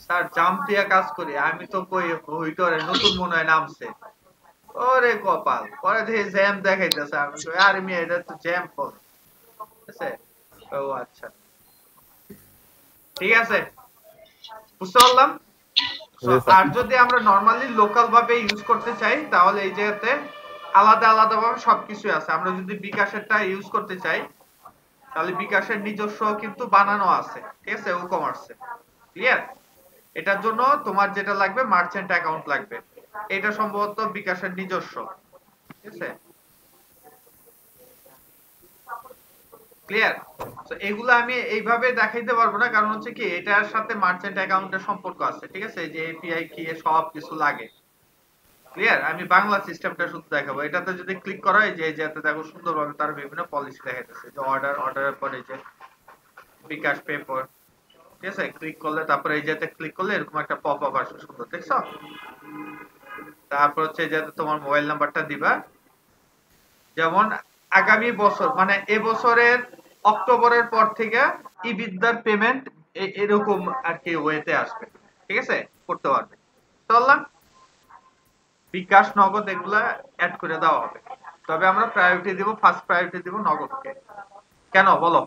স্যার, জাম্প দিয়া কাজ করি আমি, তো কই হইতরে নতুন মনে হয় নামছে, ওরে কপাল, পরে দেখি জ্যাম দেখাইতেছে, আমি কই আরে মিয়া এটা তো জ্যাম বলে, ঠিক আছে? ও আচ্ছা, ঠিক আছে, বুঝতে পারলাম। আর যদি আমরা নরমালি লোকাল ভাবে ইউজ করতে চাই, তাহলে এই জায়গাতে আলাদা আলাদা ভাবে সবকিছু আছে। আমরা যদি বিকাশেরটা ইউজ করতে চাই, তাহলে বিকাশের নিজস্ব কিন্তু বানানো আছে, ঠিক আছে, ই-কমার্সে, ক্লিয়ার? এটার জন্য তোমার যেটা লাগবে মার্চেন্ট অ্যাকাউন্ট লাগবে, এটা সম্ভবত বিকাশের নিজস্ব, ঠিক আছে? ক্লিয়ার? তো এগুলো আমি এইভাবে দেখাইতে পারবো না, কারণ হচ্ছে কি এটার সাথে মার্চেন্ট অ্যাকাউন্টের সম্পর্ক আছে, ঠিক আছে? যে এপিআই কি সব কিছু লাগে। ক্লিয়ার? আমি বাংলা সিস্টেমটা শুধু দেখাবো। এটাতে যদি ক্লিক করা হয় যে যাতে দেখো সুন্দরভাবে তার বিভিন্ন পলিসি দেখাইতেছে, যে অর্ডারের পরে যে বিকাশ পেপার, ঠিক আছে? ক্লিক করলে তারপরে এই যেতে ক্লিক করলে এরকম একটা পপ আপ আসবে সুন্দর, দেখছো? তারপর হচ্ছে যাতে তোমার মোবাইল নাম্বারটা দিবা, যেমন আগামী বছর মানে এবছরের অক্টোবরের পর থেকে ই বিদ্যার পেমেন্ট এরকম আর কি ওয়েতে আসবে, ঠিক আছে? করতে পারবে। চললাম বিকাশ নগদ এগুলা অ্যাড করে দেওয়া হবে, তবে আমরা প্রায়োরিটি দিব, ফার্স্ট প্রায়োরিটি দিব নগদকে। কেন বলো?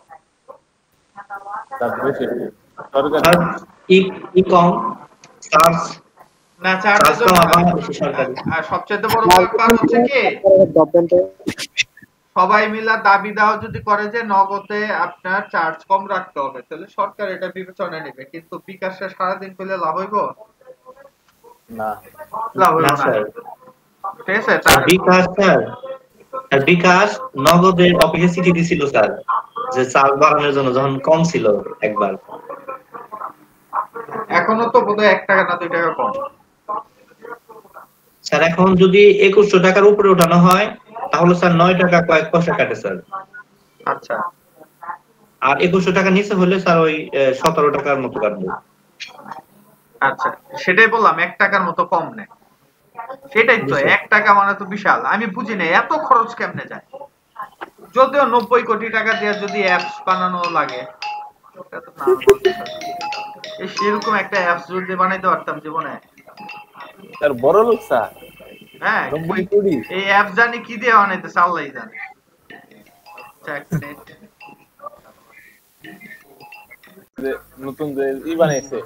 না চার্জ আর সবচেয়ে বড় ব্যাপার হচ্ছে কি সবাই মিলা দাবি দাও যদি করে যে নগদে আপনার চার্জ কম রাখতে হবে, তাহলে সরকার এটা বিবেচনায় নেবে, কিন্তু বিকাশে সারাদিন পেলে লাভ হইব না, লাভ হইব না না, স্যার। ঠিক আছে? বিকাশ স্যার, বিকাশ নগদের অফিসে চিঠি দিছিল স্যার, যে চার্জ বাড়ানোর জন্য যখন কম ছিল একবার। এখনো তো বোধহয় 1 টাকা না 2 টাকা কম স্যার। এখন যদি 2100 টাকার উপরে ওঠানো হয় তাহলে স্যার 9 টাকা কয়েক পয়সা কাটে স্যার। আচ্ছা, আর 2100 টাকা নিচে হলে স্যার ওই 17 টাকার মতো কাটবে। আচ্ছা সেটাই বললাম, 1 টাকার মতো কম নেয়, সেটাই তো। 1 টাকা মানে তো বিশাল, আমি বুঝি না এত খরচ কেমনে যায়। যদিও 90 কোটি টাকা দিয়ে যদি অ্যাপস বানানো লাগে, সেরকম একটা অ্যাপস যদি বানাইতে পারতাম জীবনে, তার বড় লোক স্যার। হ্যাঁ 90 কোটি এই অ্যাপ জানি কি দিয়ে বানাইতেছে আল্লাহই জানে। নতুন যে বানাইছে,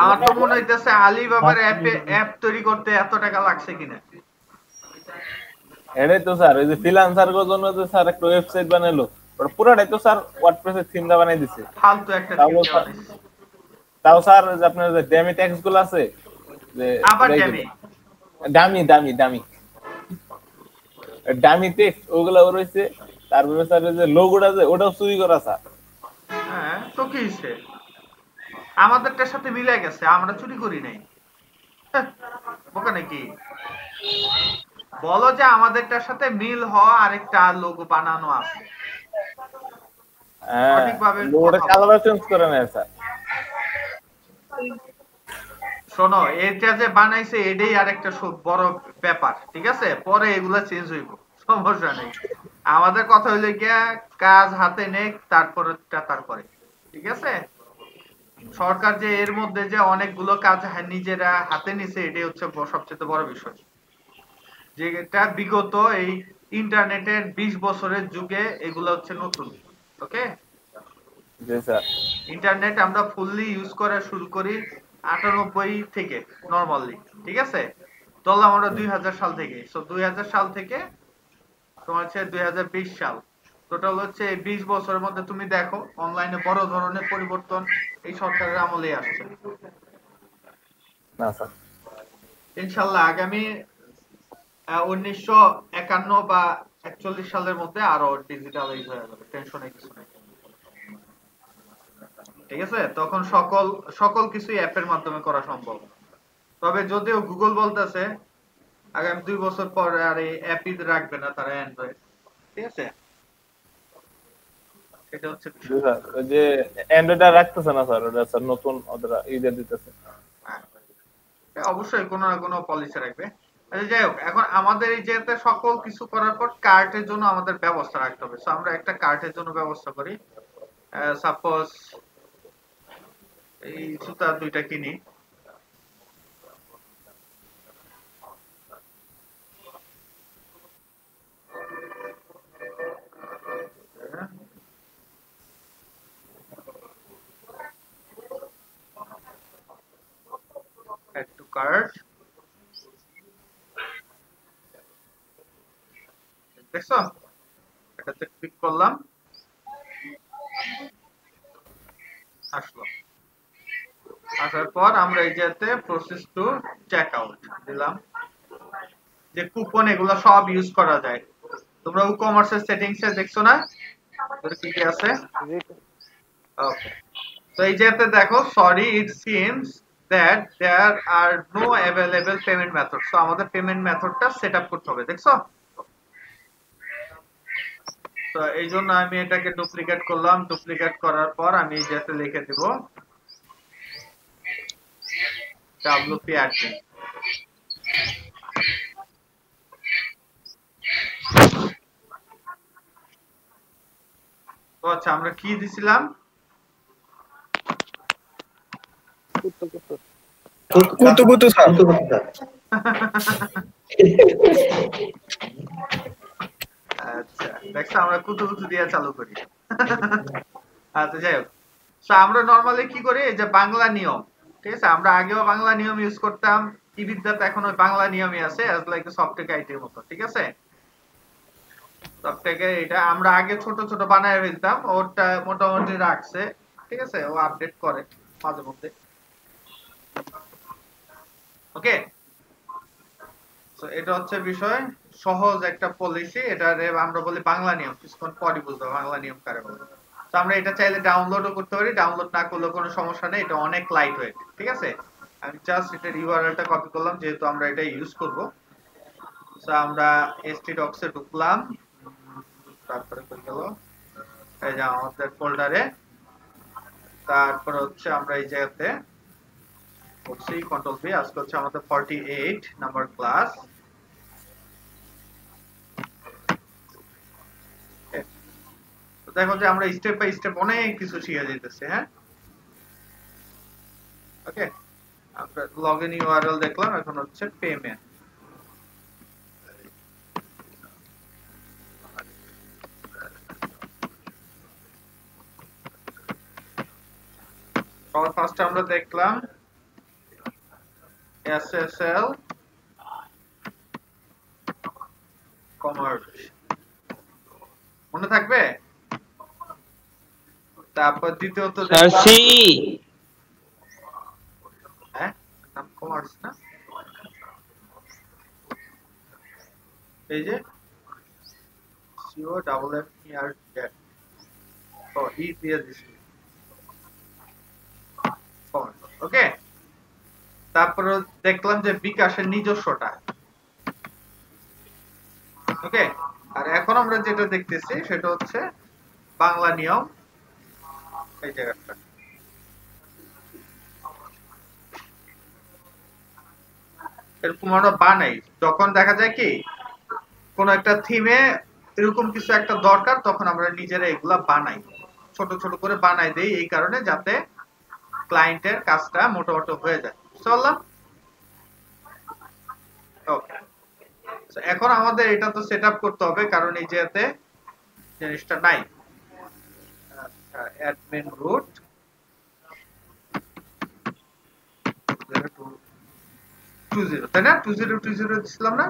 আমার তো মনে হইতেছে আলিবাবার অ্যাপ তৈরি করতে এত টাকা লাগছে কিনা। এটাই তো স্যার, ওই যে ফ্রিল্যান্সারদের জন্য যে স্যার একটা ওয়েবসাইট বানাইলো, ওটা পুরোটাই তো স্যার ওয়ার্ডপ্রেসের থিম দা বানাই দিছে। ফালতু একটা থিম বানাইছে। তাও স্যার যে আপনার যে ড্যামি ট্যাক্স গুলো আছে, যে আবার ড্যামি দামি দামি দামি দামি টেক্সট ওগুলা রয়েছে। তারপরে স্যার যে লোগোটা আছে ওটাও চুরি করা স্যার। হ্যাঁ তো কি হইছে, আমাদেরটার সাথে মিলে গেছে, আমরা চুরি করি নাই। বোকা নাকি? বলো যে আমাদেরটার সাথে মিল হওয়া আরেকটা লোগো বানানো আছে, সঠিকভাবে লোগোটা কালার চেঞ্জ করে না স্যার। শোনো এটা যে বানাইছে এটাই আরেকটা বড় ব্যাপার, ঠিক আছে? পরে এগুলা চেঞ্জ হইব, সমস্যা নেই। আমাদের কথা হইলে গিয়া কাজ হাতে নেক তারপরে, ঠিক আছে? সরকার যে এর মধ্যে যে অনেকগুলো কাজ নিজেরা হাতে নিছে, এটাই হচ্ছে সবচেয়ে বড় বিষয়, যেটা বিগত এই ইন্টারনেটের 20 বছরের যুগে এগুলো হচ্ছে নতুন। ওকে, ইন্টারনেট আমরা ফুললি ইউজ করা শুরু করি 98 থেকে নরমালি, ঠিক আছে? ধরলাম আমরা 2000 সাল থেকে, সো 2000 সাল থেকে তোমার হচ্ছে 2020 সাল, টোটাল হচ্ছে 20 বছরের মধ্যে তুমি দেখো অনলাইনে বড় ধরনের পরিবর্তন এই সরকারের আমলেই আসছে। না স্যার, ইনশাআল্লাহ আগামী 1951 বা 41 সালের মধ্যে আরো ডিজিটালাইজ হয়ে যাবে, টেনশনের কিছু নেই, ঠিক আছে? তখন সকল কিছু অ্যাপের মাধ্যমে করা সম্ভব। তবে যদিও গুগল বলতেছে আগামী 2 বছর পর আর এই অ্যাপই রাখবে না তারা, অ্যান্ড্রয়েড, ঠিক আছে? এটা হচ্ছে ওই যে অ্যান্ড্রয়েড আর রাখতেছে না স্যার, ওটা স্যার নতুন ওদের ইউজার দিতেছে। অবশ্যই কোনো না কোনো পলিসি রাখবে। আচ্ছা যাই হোক, এখন আমাদের এই যেতে সকল কিছু করার পর কার্টের জন্য আমাদের ব্যবস্থা রাখতে হবে। সো আমরা একটা কার্টের জন্য ব্যবস্থা করি। সাপোজ এই জুতা 2টা কিনি, add to cart, দেখছো? এটাতে ক্লিক করলাম, আসলো। আসার পর আমরা এই যেতে প্রসেস টু চেক আউট দিলাম, যে কুপন এগুলো সব ইউজ করা যায়। তোমরা ই-কমার্স এর সেটিংস এ দেখছো না কি কি আছে? ওকে, তো এই যেতে দেখো sorry it seems that there are no available payment method. So আমাদের পেমেন্ট মেথডটা সেটআপ করতে হবে, দেখছো? তো এই জন্য আমি এটাকে ডুপ্লিকেট করলাম, ডুপ্লিকেট করার পর আমি এই যেতে লিখে দেব WP admin। তো আচ্ছা আমরা কি দিছিলাম? কুতু স্যার। আচ্ছা দেখছো আমরা কুতু দিয়ে চালু করি। আচ্ছা যাই হোক, তো আমরা নরমালি কি করি, এই যে বাংলা নিয়ম, ঠিক আছে? আমরা আগেও বাংলা নিয়ম ইউজ করতাম, কি বিদ্যাতে এখন ওই বাংলা নিয়মই আছে, অ্যাজ লাইক সফটটেক আইটির মতো, ঠিক আছে? সফটটেকে এটা আমরা আগে ছোট ছোট বানায় ফেলতাম, ওটা মোটামুটি রাখছে, ঠিক আছে? ও আপডেট করে মাঝে মধ্যে। ওকে, তো এটা হচ্ছে বিষয়, সহজ একটা পলিসি, এটা আমরা বলি বাংলা নিয়ম, কিছুক্ষণ পরে বুঝবো বাংলা নিয়ম কারে বলে। তো আমরা এটা চাইলে ডাউনলোডও করতে পারি, ডাউনলোড না করলেও কোনো সমস্যা নেই, এটা অনেক লাইট ওয়েট, ঠিক আছে? আমি জাস্ট এটার ইউআরএলটা কপি করলাম যেহেতু আমরা এটা ইউজ করব। তো আমরা htdocs এ ঢুকলাম, তারপরে কই গেল, এই যে আমাদের ফোল্ডারে, তারপর হচ্ছে আমরা এই জায়গাতে করছি কন্ট্রোল ভি, আজকে হচ্ছে আমাদের 48 নাম্বার ক্লাস। তো দেখো যে আমরা স্টেপ বাই স্টেপ অনেক কিছু শিখে যেতেছি, হ্যাঁ? ওকে, আমরা লগইন ইউআরএল দেখলাম, এখন হচ্ছে পেমেন্ট। সবার ফার্স্টে আমরা দেখলাম SSL কমার্স, মনে থাকবে? তারপর দ্বিতীয়ত দেখলাম হ্যাঁ নাম কমার্স না, এই যে COMMERZ, ও ই দিয়ে দিছি। ওকে, তারপর দেখলাম যে বিকাশের নিজস্বটা। ওকে, আর এখন আমরা যেটা দেখতেছি সেটা হচ্ছে বাংলা নিয়ম, এই জায়গাটা। এরকম আমরা বানাই যখন দেখা যায় কি কোন একটা থিমে এরকম কিছু একটা দরকার, তখন আমরা নিজেরা এগুলা বানাই, ছোট ছোট করে বানাই দেই, এই কারণে যাতে ক্লায়েন্টের কাজটা মোটামুটি হয়ে যায়। চললাম, ওকে। এখন আমাদের এটা তো সেটআপ করতে হবে, কারণ এই যেতে জিনিসটা নাই। আচ্ছা, অ্যাডমিন রুট 20, তাই না? 2020 দিছিলাম না?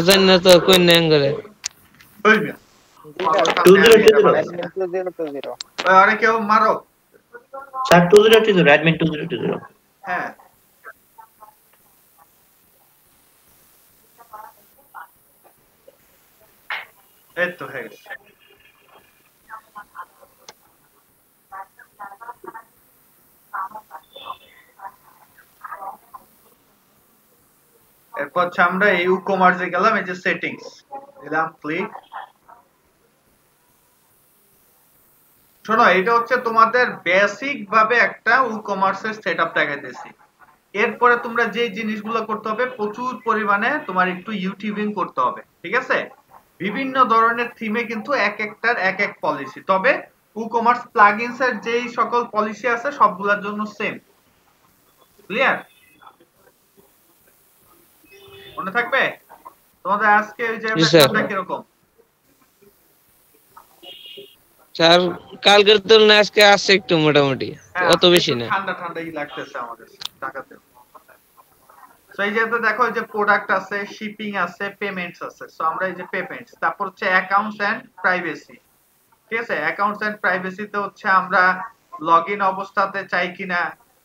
জানি না তো কোন নাম করে ওই মিয়া 2020 আরে কেউ মারো স্যার 2020 অ্যাডমিন 2020। হ্যাঁ, এই তো হয়ে গেছে। এরপর হচ্ছে আমরা এই ই-কমার্সে গেলাম, এই যে সেটিংস দিলাম ক্লিক। শোনো, এটা হচ্ছে তোমাদের বেসিক ভাবে একটা ই-কমার্সের সেটআপ দেখাইতেছি। এরপরে তোমরা যে জিনিসগুলো করতে হবে, প্রচুর পরিমাণে তোমার একটু ইউটিউবিং করতে হবে, ঠিক আছে? বিভিন্ন ধরনের থিমে কিন্তু এক একটার এক এক পলিসি, তবে ই-কমার্স প্লাগইনস এর যেই সকল পলিসি আছে সবগুলোর জন্য সেম। ক্লিয়ার? মনে থাকবে তোমাদের আজকে ওই যে ব্যাপারটা কিরকম? স্যার কালকের তুলনায় আজকে আসছে একটু মোটামুটি, অত বেশি না। ঠান্ডা ঠান্ডাই লাগতেছে আমাদের ঢাকাতে। সো এই যে দেখো, এই যে প্রোডাক্ট আছে, শিপিং আছে, পেমেন্টস আছে। সো আমরা এই যে পেমেন্টস, তারপর হচ্ছে অ্যাকাউন্টস এন্ড প্রাইভেসি, ঠিক আছে? অ্যাকাউন্টস এন্ড প্রাইভেসিতে হচ্ছে আমরা লগ ইন অবস্থাতে চাই কিনা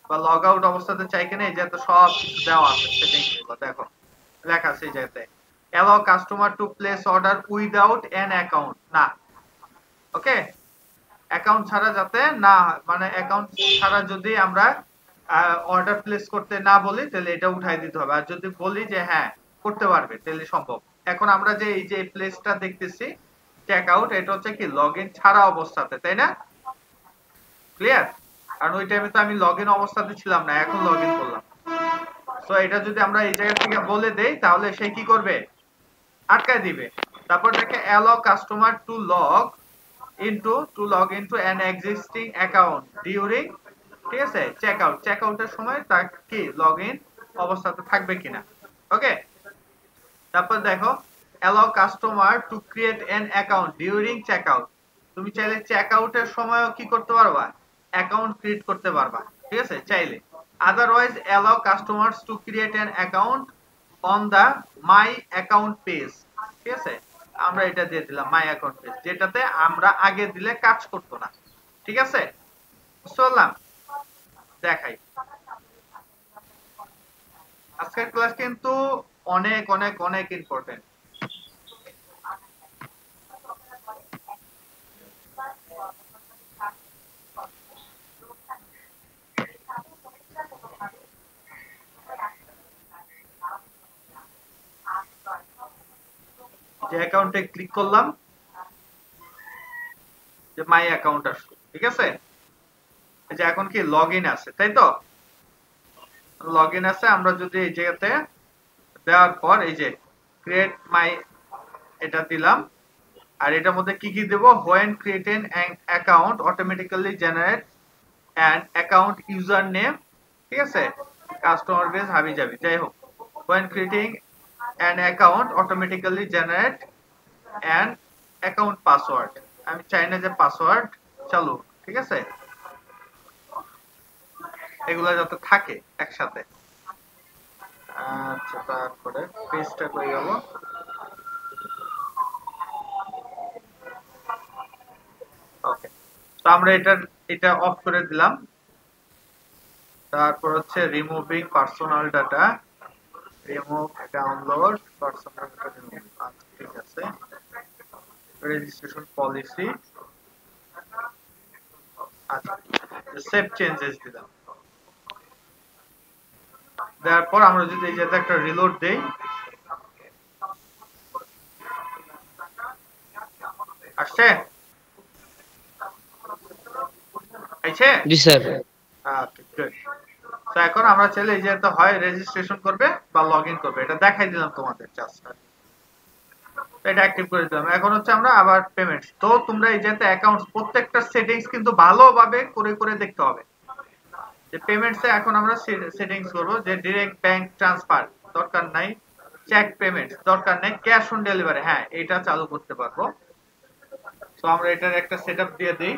বা লগ আউট অবস্থাতে চাই কিনা, এই যে তো সব কিছু দেওয়া আছে সেটিংস গুলো দেখো লেখা আছে এই জায়গাতে allow customer to place order without an account না, ওকে অ্যাকাউন্ট ছাড়া যাতে না মানে অ্যাকাউন্ট ছাড়া যদি আমরা অর্ডার প্লেস করতে না বলি তাহলে এটা উঠাই দিতে হবে, আর যদি বলি যে হ্যাঁ করতে পারবে তাহলে সম্ভব। এখন আমরা যে এই যে প্লেসটা দেখতেছি চেক আউট, এটা হচ্ছে কি লগইন ছাড়া অবস্থাতে, তাই না? ক্লিয়ার? কারণ ওই টাইমে তো আমি লগইন অবস্থাতে ছিলাম না, এখন লগইন করলাম। সো এটা যদি আমরা এই জায়গা থেকে বলে দেই তাহলে সে কি করবে, আটকায় দিবে। তারপর দেখে allow customer to log into an existing account during, ঠিক আছে, চেক আউট, চেক আউটের সময় তার কি লগইন অবস্থাতে থাকবে কিনা। ওকে, তারপর দেখো allow customer to create an account during checkout, তুমি চাইলে চেক আউটের সময়ও কি করতে পারবা, অ্যাকাউন্ট ক্রিয়েট করতে পারবা, ঠিক আছে চাইলে। otherwise allow customers to create an account on the my account page, ঠিক আছে, আমরা এটা দিয়ে দিলাম মাই অ্যাকাউন্ট পেজ, যেটাতে আমরা আগে দিলে কাজ করতো না, ঠিক আছে। চললাম দেখাই, আজকের ক্লাস কিন্তু অনেক অনেক অনেক ইম্পর্টেন্ট। যে অ্যাকাউন্টে ক্লিক করলাম যে মাই অ্যাকাউন্ট আসলো, ঠিক আছে, এই যে এখন কি লগইন আছে, তাই তো লগইন আছে। আমরা যদি এই জায়গাতে দেওয়ার পর এই যে ক্রিয়েট মাই এটা দিলাম, আর এটার মধ্যে কি কি দেব, when creating an account automatically generate an account user name, ঠিক আছে, কাস্টমার বেস হাবি যাবি, যাই হোক when creating an account automatically generate an account password, আমি চাই না যে পাসওয়ার্ড চালু, ঠিক আছে, এগুলা যাতে থাকে একসাথে। আচ্ছা তারপরে পেজটা কই গেল, ওকে, তো আমরা এটা অফ করে দিলাম। তারপর হচ্ছে removing personal data, remove download personal data remove, আচ্ছা ঠিক আছে। রেজিস্ট্রেশন পলিসি, আচ্ছা সেভ চেঞ্জেস দিলাম। দেওয়ার পর আমরা যদি এই জায়গাতে একটা রিলোড দেই, আসছে আইছে, জি স্যার। Okay good. তো এখন আমরা চাইলে এই জায়গাতে হয় রেজিস্ট্রেশন করবে বা লগইন করবে, এটা দেখাই দিলাম তোমাদের জাস্ট, এটা অ্যাক্টিভ করে দিলাম। এখন হচ্ছে আমরা আবার পেমেন্টস, তো তোমরা এই জায়গাতে অ্যাকাউন্টস প্রত্যেকটা সেটিংস কিন্তু ভালোভাবে করে করে দেখতে হবে। যে পেমেন্টসে এখন আমরা সেটিংস করব যে ডাইরেক্ট ব্যাংক ট্রান্সফার দরকার নাই, চেক পেমেন্টস দরকার নাই, ক্যাশ অন ডেলিভারি হ্যাঁ এটা চালু করতে পারবো। তো আমরা এটার একটা সেটআপ দিয়ে দেই।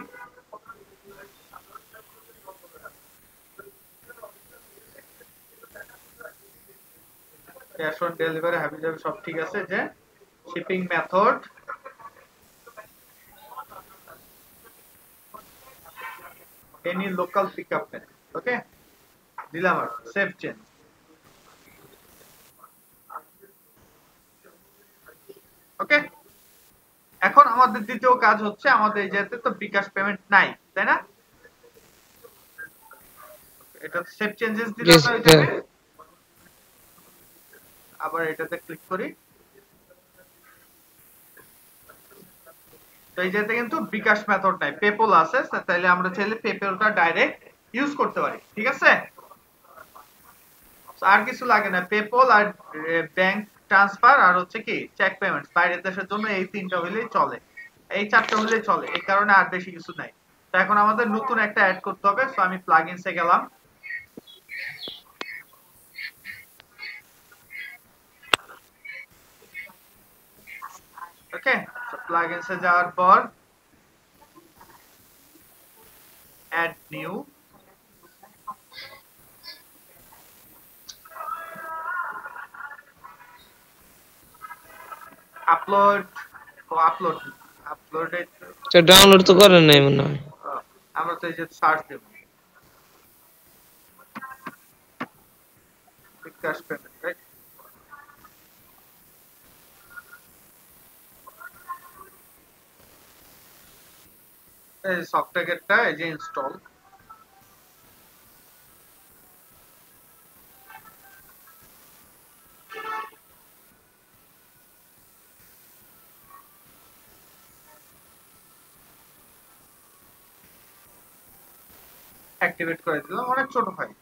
ক্যাশ অন ডেলিভারি হাবি যাবে সব ঠিক আছে, যে shipping method any local pickup method, okay দিলাম আর সেভ চেঞ্জ। ওকে, এখন আমাদের দ্বিতীয় কাজ হচ্ছে আমাদের এই জায়গাতে তো বিকাশ পেমেন্ট নাই, তাই না? এটা সেভ চেঞ্জেস দিলাম না ওইটাতে, আবার এটাতে ক্লিক করি। তো এই জায়গাতে কিন্তু বিকাশ মেথড নাই, পেপল আছে, তাইলে আমরা চাইলে পেপলটা ডাইরেক্ট ইউজ করতে পারি, ঠিক আছে। আর কিছু লাগে না, পেপল আর ব্যাংক ট্রান্সফার আর হচ্ছে কি চেক পেমেন্টস বাইরের দেশের জন্য এই তিনটা হইলেই চলে, এই চারটা হইলেই চলে, এই কারণে আর বেশি কিছু নাই। তো এখন আমাদের নতুন একটা অ্যাড করতে হবে, সো আমি প্লাগইনসে গেলাম। ওকে, তো প্লাগইনসে যাওয়ার পর অ্যাড নিউ, আপলোড, আপলোডে ডাউনলোড তো করেন নাই মনে হয়। আমরা তো এই যে সার্চ দেব বিকাশ পেমেন্ট, রাইট? এই সফটওয়্যারটা এই যে ইনস্টল, অ্যাক্টিভেট করে দিলাম। অনেক ছোট ফাইল,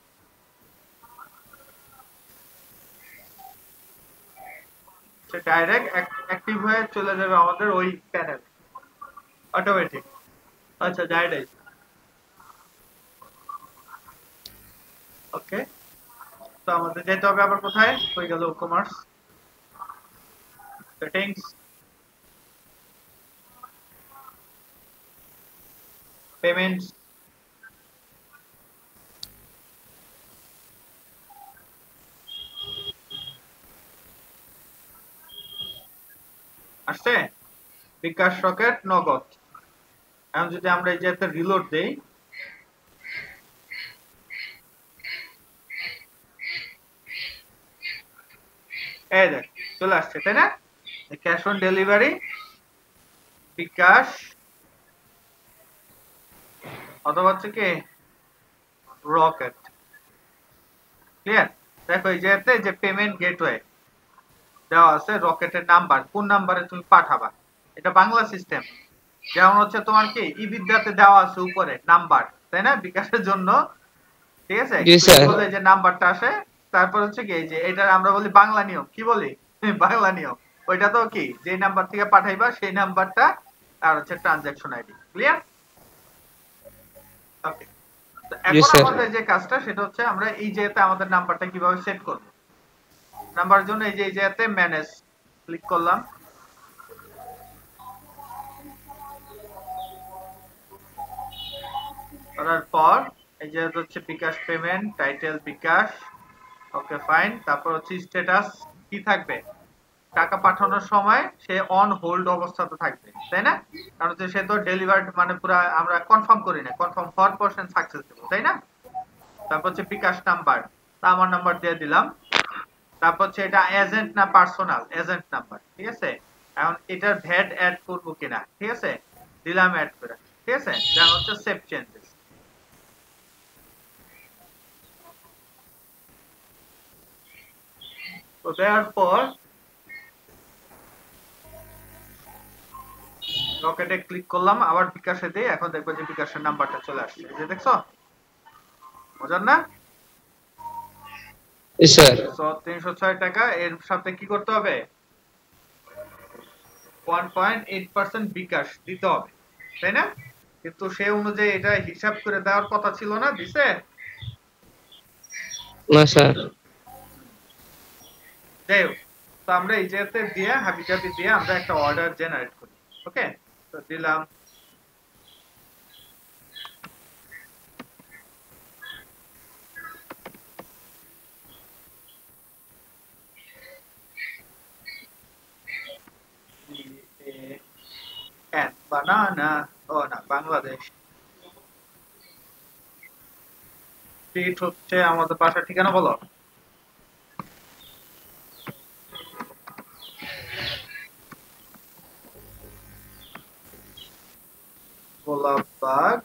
সে ডাইরেক্ট অ্যাক্টিভ হয়ে চলে যাবে আমাদের ওই প্যানেল অটোমেটিক। আচ্ছা যাই ওকে, তো আমাদের যেতে হবে আবার কোথায়, হয়ে গেল কমার্স সেটিংস, পেমেন্টস, আসছে বিকাশ রকেট নগদ। এখন যদি আমরা এই যে একটা রিলোড দেই, এই দেখ চলে আসছে, তাই না? ক্যাশ অন ডেলিভারি বিকাশ অথবা হচ্ছে কি রকেট, ক্লিয়ার? দেখো এই যে পেমেন্ট গেটওয়ে দেওয়া আছে, রকেটের নাম্বার, কোন নাম্বারে তুমি পাঠাবা, এটা বাংলা সিস্টেম। যেমন হচ্ছে তোমার কি ইবিদ্যাতে দেওয়া আছে উপরে নাম্বার, তাই না, বিকাশের জন্য, ঠিক আছে? বলে যে নাম্বারটা আসে, তারপর হচ্ছে কি এই যে এটা আমরা বলি বাংলা নিয়ম, কি বলি বাংলা নিয়ম, ওইটা তো কি যে নাম্বার থেকে পাঠাইবা সেই নাম্বারটা আর হচ্ছে ট্রানজাকশন আইডি, ক্লিয়ার? ওকে, তো এখন আমাদের যে কাজটা সেটা হচ্ছে আমরা এই যেতে আমাদের নাম্বারটা কিভাবে সেট করব। নাম্বারের জন্য এই যে যেতে ম্যানেজ ক্লিক করলাম, করার পর এই যে হচ্ছে বিকাশ পেমেন্ট, টাইটেল বিকাশ, ওকে ফাইন। তারপর হচ্ছে স্ট্যাটাস কি থাকবে, টাকা পাঠানোর সময় সে অন হোল্ড অবস্থাতে থাকবে, তাই না? কারণ হচ্ছে সে তো ডেলিভার্ড মানে পুরো আমরা কনফার্ম করি না, কনফার্ম হওয়ার পর সাকসেস দেব, তাই না? তারপর হচ্ছে বিকাশ নাম্বার, তা আমার নাম্বার দিয়ে দিলাম। তারপর হচ্ছে এটা এজেন্ট না পার্সোনাল, এজেন্ট নাম্বার, ঠিক আছে? এখন এটার ভ্যাট অ্যাড করব কিনা, ঠিক আছে, দিলাম অ্যাড করে, ঠিক আছে? দেন হচ্ছে সেভ চেঞ্জেস, তো দেওয়ার পর রকেটে ক্লিক করলাম, আবার বিকাশে দেই, এখন দেখবো যে বিকাশের নাম্বারটা চলে আসছে, এই যে দেখছো, মজার না? স্যার 306 টাকা, এর সাথে কি করতে হবে, 1.8% বিকাশ দিতে হবে, তাই না? কিন্তু সে অনুযায়ী এটা হিসাব করে দেওয়ার কথা ছিল না, দিছে না স্যার। যাই হোক, তো আমরা এই যেতে দিয়ে হাবিজাবি দিয়ে আমরা একটা অর্ডার জেনারেট করি, ওকে? তো দিলাম বানানা, ও না বাংলাদেশ, স্ট্রিট হচ্ছে আমাদের বাসার ঠিকানা বলো, গোলাপবাগ,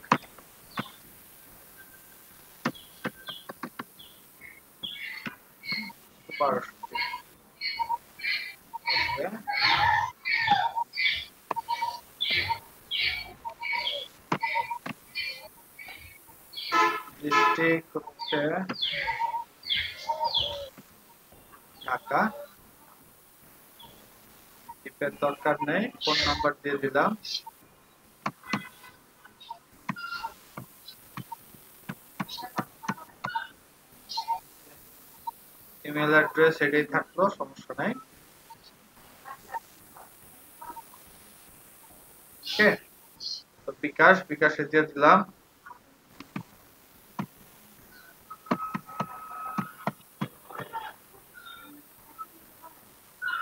ডিস্ট্রিক্ট হচ্ছে ঢাকা, টিপের দরকার নেই, ফোন নাম্বার দিয়ে দিলাম, ইমেল অ্যাড্রেস এটাই থাকলো, সমস্যা নাই। ওকে, তো বিকাশে দিয়ে দিলাম,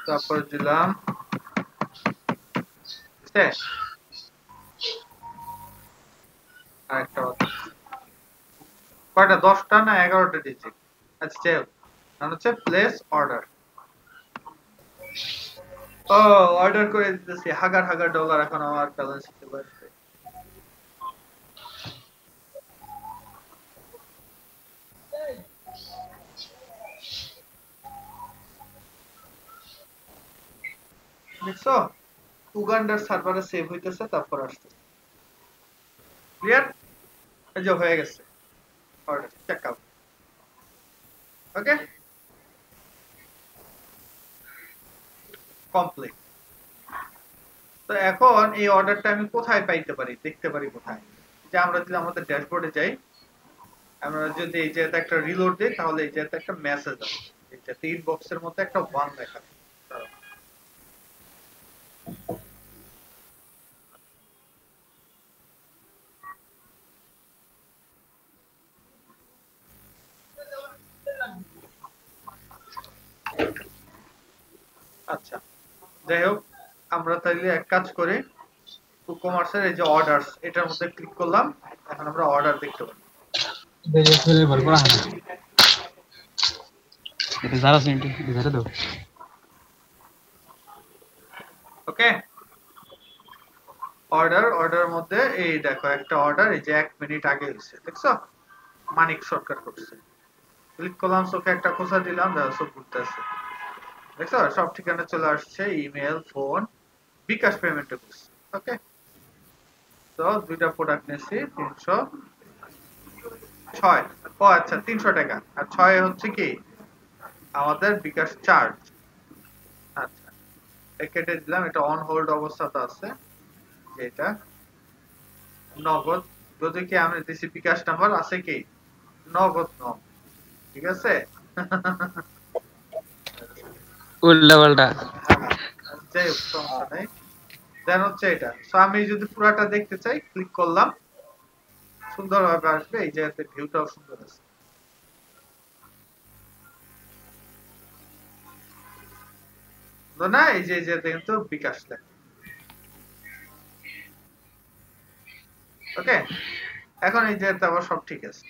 তারপর দিলাম আরেকটা কয়টা 10টা না 11টা ডিজিট? আচ্ছা যাই হোক, হচ্ছে প্লেস অর্ডার। ও অর্ডার করে দিতেছি হাজার হাজার ডলার এখন আমার ব্যালেন্স দিতে পারছে। দেখছো উগান্ডার সার্ভারে সেভ হইতেছে তারপর আসতেছে। ক্লিয়ার? এই যে হয়ে গেছে order check out. Okay complete. তো এখন এই অর্ডারটা আমি কোথায় পাইতে পারি, দেখতে পারি কোথায়? যে আমরা যদি আমাদের ড্যাশবোর্ডে যাই, আমরা যদি এই যে একটা রিলোড দিই তাহলে এই যে একটা মেসেজ আসে, এটা তিন বক্সের মধ্যে একটা 1 লেখা। আচ্ছা যাই হোক, আমরা তাইলে এক কাজ করি, কুকমার্সের এই যে অর্ডারস এটার মধ্যে ক্লিক করলাম, এখন আমরা অর্ডার দেখতে পারি। ওকে অর্ডার মধ্যে এই দেখো একটা অর্ডার, এই যে 1 মিনিট আগে হয়েছে, দেখছো মানিক শর্টকাট করছে। ক্লিক করলাম, চোখে একটা খোঁচা দিলাম, দেখো সব ঘুরতেছে, দেখছো সব ঠিকানা চলে আসছে, ইমেল, ফোন, বিকাশ পেমেন্টে করছে। ওকে তো দুইটা প্রোডাক্ট নিয়েছি 306। ও আচ্ছা 300 টাকা, আর 6 হচ্ছে কি আমাদের বিকাশ চার্জ। আচ্ছা কেটে দিলাম, এটা অন হোল্ড অবস্থাতে আছে। এটা নগদ যদি কি আমি দিছি বিকাশ নাম্বার আছে কি নগদ ন, ঠিক আছে উল্টা পাল্টা যাই হোক সমস্যা নাই। দেন হচ্ছে এটা, সো আমি যদি পুরাটা দেখতে চাই ক্লিক করলাম, সুন্দরভাবে আসবে, এই জায়গাতে ভিউটাও সুন্দর আছে। না এই যে দেখেন তো বিকাশ লেখা। ওকে এখন এই যে আবার সব ঠিক আছে।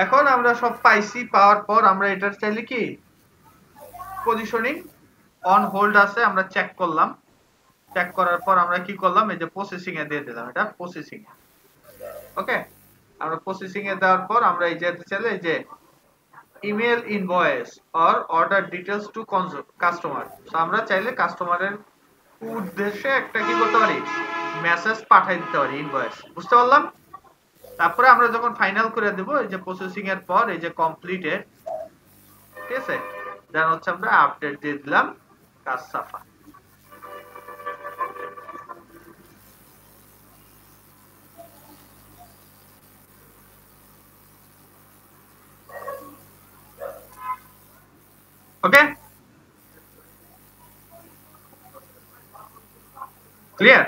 এখন আমরা সব পাইছি, পাওয়ার পর আমরা এটার চাইলে কি পজিশনিং অন হোল্ড আছে, আমরা চেক করলাম, চেক করার পর আমরা কি করলাম, এই যে প্রসেসিং এ দিয়ে দিলাম, এটা প্রসেসিং এ। ওকে আমরা প্রসেসিং এ দেওয়ার পর আমরা এই যে চাইলে এই যে email invoice or order details to customer, তো আমরা চাইলে কাস্টমারের উদ্দেশ্যে একটা কি করতে পারি, মেসেজ পাঠিয়ে দিতে পারি, ইনভয়েস। বুঝতে পারলাম? তারপরে আমরা যখন ফাইনাল করে দেব, এই যে প্রসেসিং এর পর এই যে কমপ্লিটেড, ঠিক আছে, দেন হচ্ছে আমরা আপডেট দিয়ে দিলাম, কাজ সাফা। Okay clear?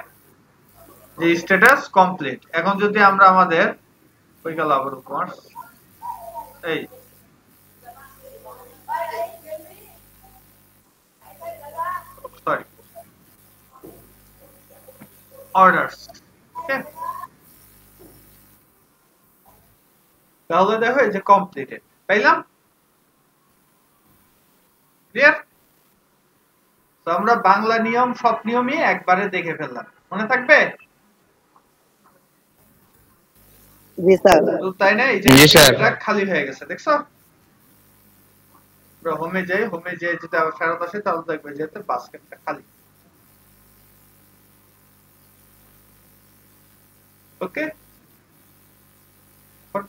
যে স্ট্যাটাস কমপ্লিট। এখন যদি আমরা আমাদের ওই গেল আবার কমার্স, এই সরি অর্ডারস, ওকে তাহলে দেখো এই যে কমপ্লিটেড পাইলাম। ক্লিয়ার? তো আমরা বাংলা নিয়ম সব নিয়মই একবারে দেখে ফেললাম, মনে থাকবে? জি স্যার। তো তাই না, এই যে এটা খালি হয়ে গেছে, দেখছো? আমরা হোমে যাই, হোমে যেয়ে যদি আবার ফেরত আসে তাহলে দেখবে যে বাস্কেটটা খালি। ওকে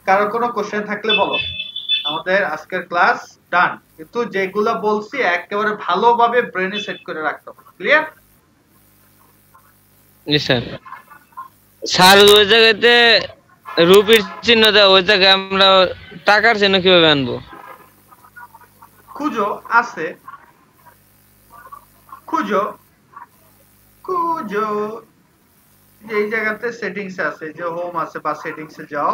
কারো কোনো কোশ্চেন থাকলে বলো। আমাদের আজকের ক্লাস ডান, কিন্তু যেগুলো বলছি একেবারে ভালোভাবে ব্রেনে সেট করে রাখতে হবে। ক্লিয়ার? জি স্যার। স্যার ওই জায়গাতে রুপির চিহ্ন দেওয়া, ওই জায়গায় আমরা টাকার চিহ্ন কিভাবে আনবো? খুঁজো, আছে খুঁজো খুঁজো, এই জায়গাতে সেটিংস আছে, যে হোম আছে বা সেটিংসে যাও,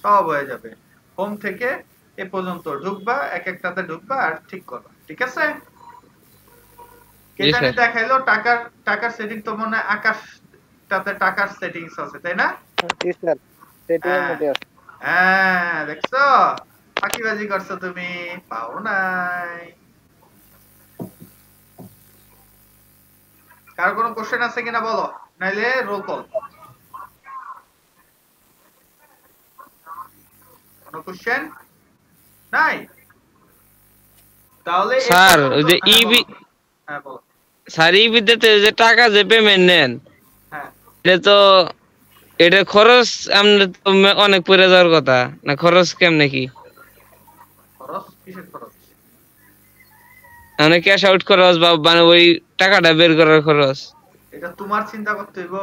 সব হয়ে যাবে। হোম থেকে এ পর্যন্ত ঢুকবা, এক একটাতে ঢুকবা আর ঠিক করবা, ঠিক আছে? কেটানি দেখাইলো টাকার সেটিং তো মনে হয় আকাশ একটাতে টাকার সেটিংস আছে তাই না? জি স্যার, সেটিং এর মধ্যে আছে। হ্যাঁ দেখছো ফাঁকিবাজি করছো তুমি, পাও নাই। কার কোনো কোশ্চেন আছে কিনা বলো, নাইলে রোল কল। কোনো কোশ্চেন নাই? তাহলে স্যার ওই যে হ্যাঁ বলো। স্যার ইবিতে যে টাকা যে পেমেন্ট নেন, হ্যাঁ এটা তো এটা খরচ আমরা তো অনেক পড়ে যাওয়ার কথা না, খরচ কেমনে কি? খরচ কিসের খরচ? মানে ক্যাশ আউট খরচ বা মানে ওই টাকাটা বের করার খরচ? এটা তোমার চিন্তা করতে হইব।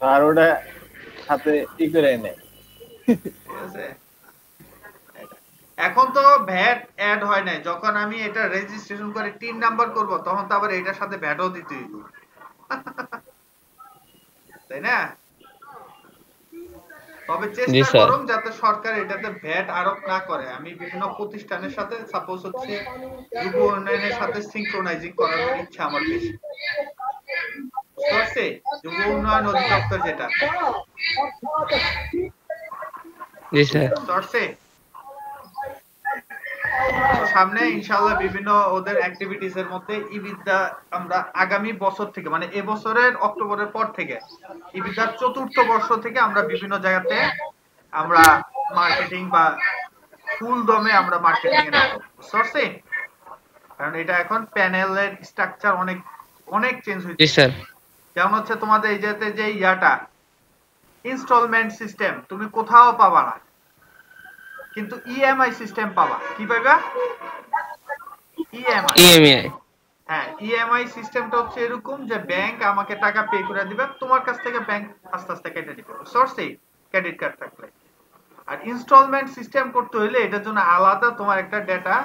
আর ওটা হাতে ই করে নেয়। ঠিক আছে, এখন তো ভ্যাট অ্যাড হয় নাই, যখন আমি এটা রেজিস্ট্রেশন করে 3 নাম্বার করব তখন তো আবার এটার সাথে ভ্যাটও দিতে হইব, তাই না? তবে চেষ্টা করুন যাতে সরকার এটাতে ভ্যাট আরোপ না করে। আমি বিভিন্ন প্রতিষ্ঠানের সাথে সাপোজ হচ্ছে যুব উন্নয়নের সাথে সিনক্রোনাইজিং করার ইচ্ছা আমার বেশি। বুঝতে যুব উন্নয়ন অধিদপ্তর যেটা, জি স্যার, সামনে ইনশাআল্লাহ বিভিন্ন ওদের অ্যাক্টিভিটিস এর মধ্যে ই-বিদ্যা আমরা আগামী বছর থেকে মানে এবছরের অক্টোবরের পর থেকে ই-বিদ্যার 4র্থ বর্ষ থেকে আমরা বিভিন্ন জায়গাতে আমরা মার্কেটিং বা ফুল দমে আমরা মার্কেটিং এ নামবো। বুঝতে, কারণ এটা এখন প্যানেলের স্ট্রাকচার অনেক অনেক চেঞ্জ হয়েছে। জি স্যার, যেমন হচ্ছে তোমাদের এই যে ইয়াটা ইনস্টলমেন্ট সিস্টেম তুমি কোথাও পাবা না, কিন্তু ইএমআই সিস্টেম পাবা। কি পাবা? ইএমআই। হ্যাঁ, ইএমআই সিস্টেমটা হচ্ছে এরকম যে ব্যাংক আমাকে টাকা পে করে দিবে, তোমার কাছ থেকে ব্যাংক আস্তে আস্তে কেটে দিবে সোর্সে ক্রেডিট কার্ড থাকলে। আর ইনস্টলমেন্ট সিস্টেম করতে হলে এটার জন্য আলাদা তোমার একটা ডেটা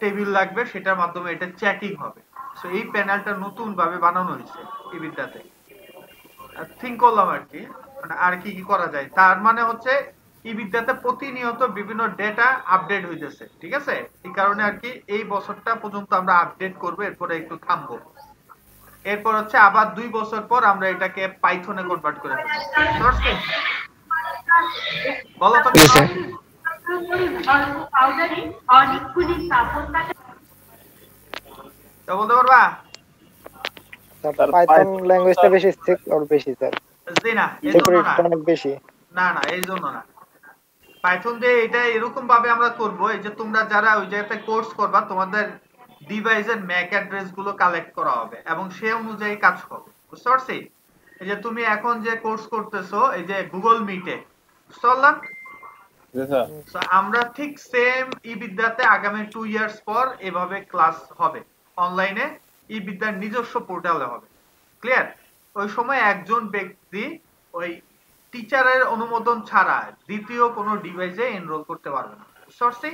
টেবিল লাগবে, সেটার মাধ্যমে এটা চেকিং হবে। সো এই প্যানেলটা নতুন ভাবে বানানো হয়েছে ই-বিদ্যাতে। থিঙ্ক করলাম আর কি, মানে আর কি কি করা যায়। তার মানে হচ্ছে ই-বিদ্যাতে প্রতিনিয়ত বিভিন্ন ডেটা আপডেট হইতেছে, ঠিক আছে? এই কারণে আর কি এই বছরটা পর্যন্ত আমরা আপডেট করব, এরপরে একটু থামবো। এরপর হচ্ছে আবার 2 বছর পর আমরা এটাকে পাইথনে কনভার্ট করে ফেলবো। বলো তো বলতে পারবা? পাইথন ল্যাঙ্গুয়েজটা বেশি সিকিউর বেশি স্যার। জি না, সিকিউরিটিটা অনেক বেশি। না না, এই জন্য না। পাইথন দিয়ে এটা এরকম ভাবে আমরা করব, এই যে তোমরা যারা ওই জায়গাতে কোর্স করবা তোমাদের ডিভাইসের ম্যাক অ্যাড্রেস গুলো কালেক্ট করা হবে এবং সে অনুযায়ী কাজ হবে। বুঝতে পারছি? এই যে তুমি এখন যে কোর্স করতেছো এই যে গুগল মিটে, বুঝতে পারলাম? আমরা ঠিক সেম ই-বিদ্যাতে আগামী 2 ইয়ার্স পর এভাবে ক্লাস হবে অনলাইনে, ই-বিদ্যার নিজস্ব পোর্টালে হবে। ক্লিয়ার? ওই সময় একজন ব্যক্তি ওই টিচারের অনুমোদন ছাড়া দ্বিতীয় কোনো ডিভাইসে এনরোল করতে পারবে না। বুঝতে,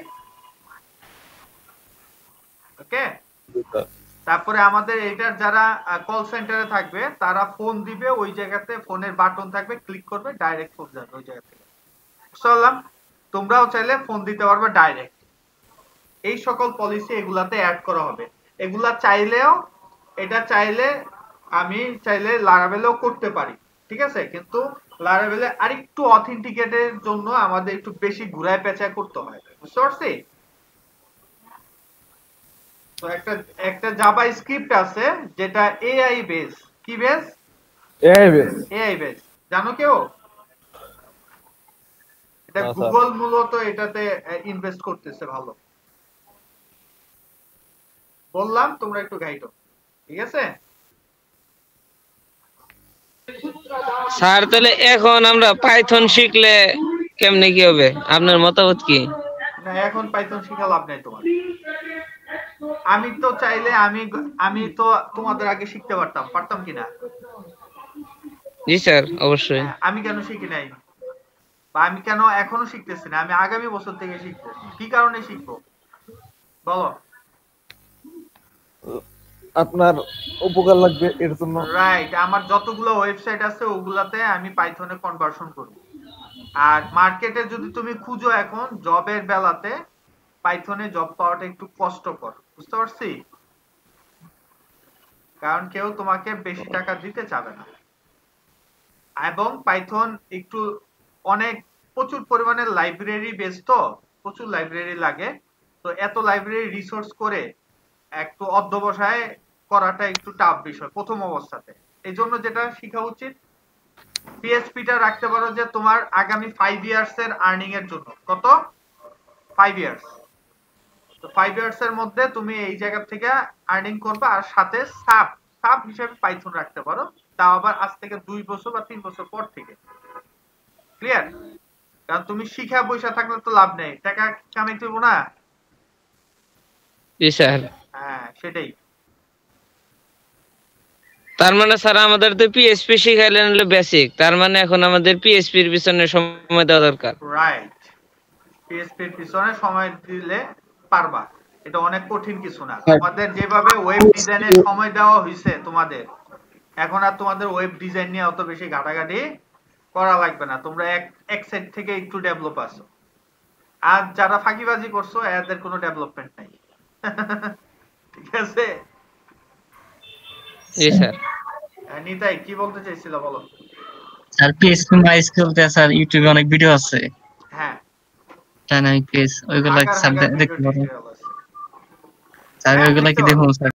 ওকে? তারপরে আমাদের এটার যারা কল সেন্টারে থাকবে তারা ফোন দিবে, ওই জায়গাতে ফোনের বাটন থাকবে, ক্লিক করবে, ডাইরেক্ট ফোন যাবে ওই জায়গা থেকে। বুঝলাম? তোমরাও চাইলে ফোন দিতে পারবে ডাইরেক্ট। এই সকল পলিসি এগুলাতে অ্যাড করা হবে। এগুলা চাইলেও এটা চাইলে আমি চাইলে লারাভেলেও করতে পারি, ঠিক আছে? কিন্তু লারাভেলে আরেকটু অথেন্টিকেটের জন্য আমাদের একটু বেশি ঘুরায় পেঁচায় করতে হয়। বুঝতে পারছি? তো একটা জাভা স্ক্রিপ্ট আছে যেটা এআই বেস। কি বেস? AI base. জানো কেউ? এটা গুগল মূলত এটাতে ইনভেস্ট করতেছে ভালো। বললাম তোমরা একটু গাইডো, ঠিক আছে? স্যার তাহলে এখন আমরা পাইথন শিখলে কেমনে কি হবে, আপনার মতামত কি? না, এখন পাইথন শিখা লাভ নাই তোমার। আমি তো চাইলে আমি তো তোমাদের আগে শিখতে পারতাম কিনা? জি স্যার, অবশ্যই। আমি কেন শিখি নাই বা আমি কেন এখনো শিখতেছি না? আমি আগামী বছর থেকে শিখবো। কি কারণে শিখবো বলো? আপনার উপকার লাগবে এর জন্য। রাইট, আমার যতগুলো ওয়েবসাইট আছে ওগুলাতে আমি পাইথনে কনভার্সন করব। আর মার্কেটে যদি তুমি খুঁজো এখন জবের বেলাতে পাইথনে জব পাওয়াটা একটু কষ্টকর। বুঝতে পারছি? কারণ কেউ তোমাকে বেশি টাকা দিতে চাবে না। এবং পাইথন একটু অনেক প্রচুর পরিমাণে লাইব্রেরি বেস, তো প্রচুর লাইব্রেরি লাগে, তো এত লাইব্রেরি রিসোর্স করে একটু অধ্যবসায় করাটা একটু টাফ বিষয় প্রথম অবস্থাতে। এই জন্য যেটা শেখা উচিত, পিএইচপিটা রাখতে পারো যে তোমার আগামী 5 ইয়ার্স এর আর্নিং এর জন্য। কত? 5 ইয়ার্স। তো 5 ইয়ার্স এর মধ্যে তুমি এই জায়গা থেকে আর্নিং করবে, আর সাথে সাব হিসেবে পাইথন রাখতে পারো, তাও আবার আজ থেকে 2 বছর বা 3 বছর পর থেকে। ক্লিয়ার? কারণ তুমি শিখা বসে থাকলে তো লাভ নেই, টাকা কামাইতে হইব না। জি স্যার। হ্যাঁ সেটাই। তার মানে স্যার আমাদের তো পিএইচপি শিখাইলেন হলো বেসিক, তার মানে এখন আমাদের পিএইচপি এর পিছনে সময় দেওয়া দরকার। রাইট, পিএইচপি এর পিছনে সময় দিলে পারবা, এটা অনেক কঠিন কিছু না। তোমাদের যেভাবে ওয়েব ডিজাইনে সময় দেওয়া হয়েছে তোমাদের, এখন আর তোমাদের ওয়েব ডিজাইন নিয়ে অত বেশি ঘাটাঘাটি করা লাগবে না, তোমরা এক সাইড থেকে একটু ডেভেলপ আছো। আর যারা ফাঁকিবাজি করছো এদের কোনো ডেভেলপমেন্ট নাই। ঠিক আছে? জি স্যার। নিতাই কি বলতে চাইছিল বলো। স্যার পিএইচপি মাইস্কুল তে স্যার ইউটিউবে অনেক ভিডিও আছে। হ্যাঁ ডাইনামিক পেজ ওইগুলা স্যার দেখতে পারেন। স্যার ওইগুলা কি দেখতে দেখুন স্যার?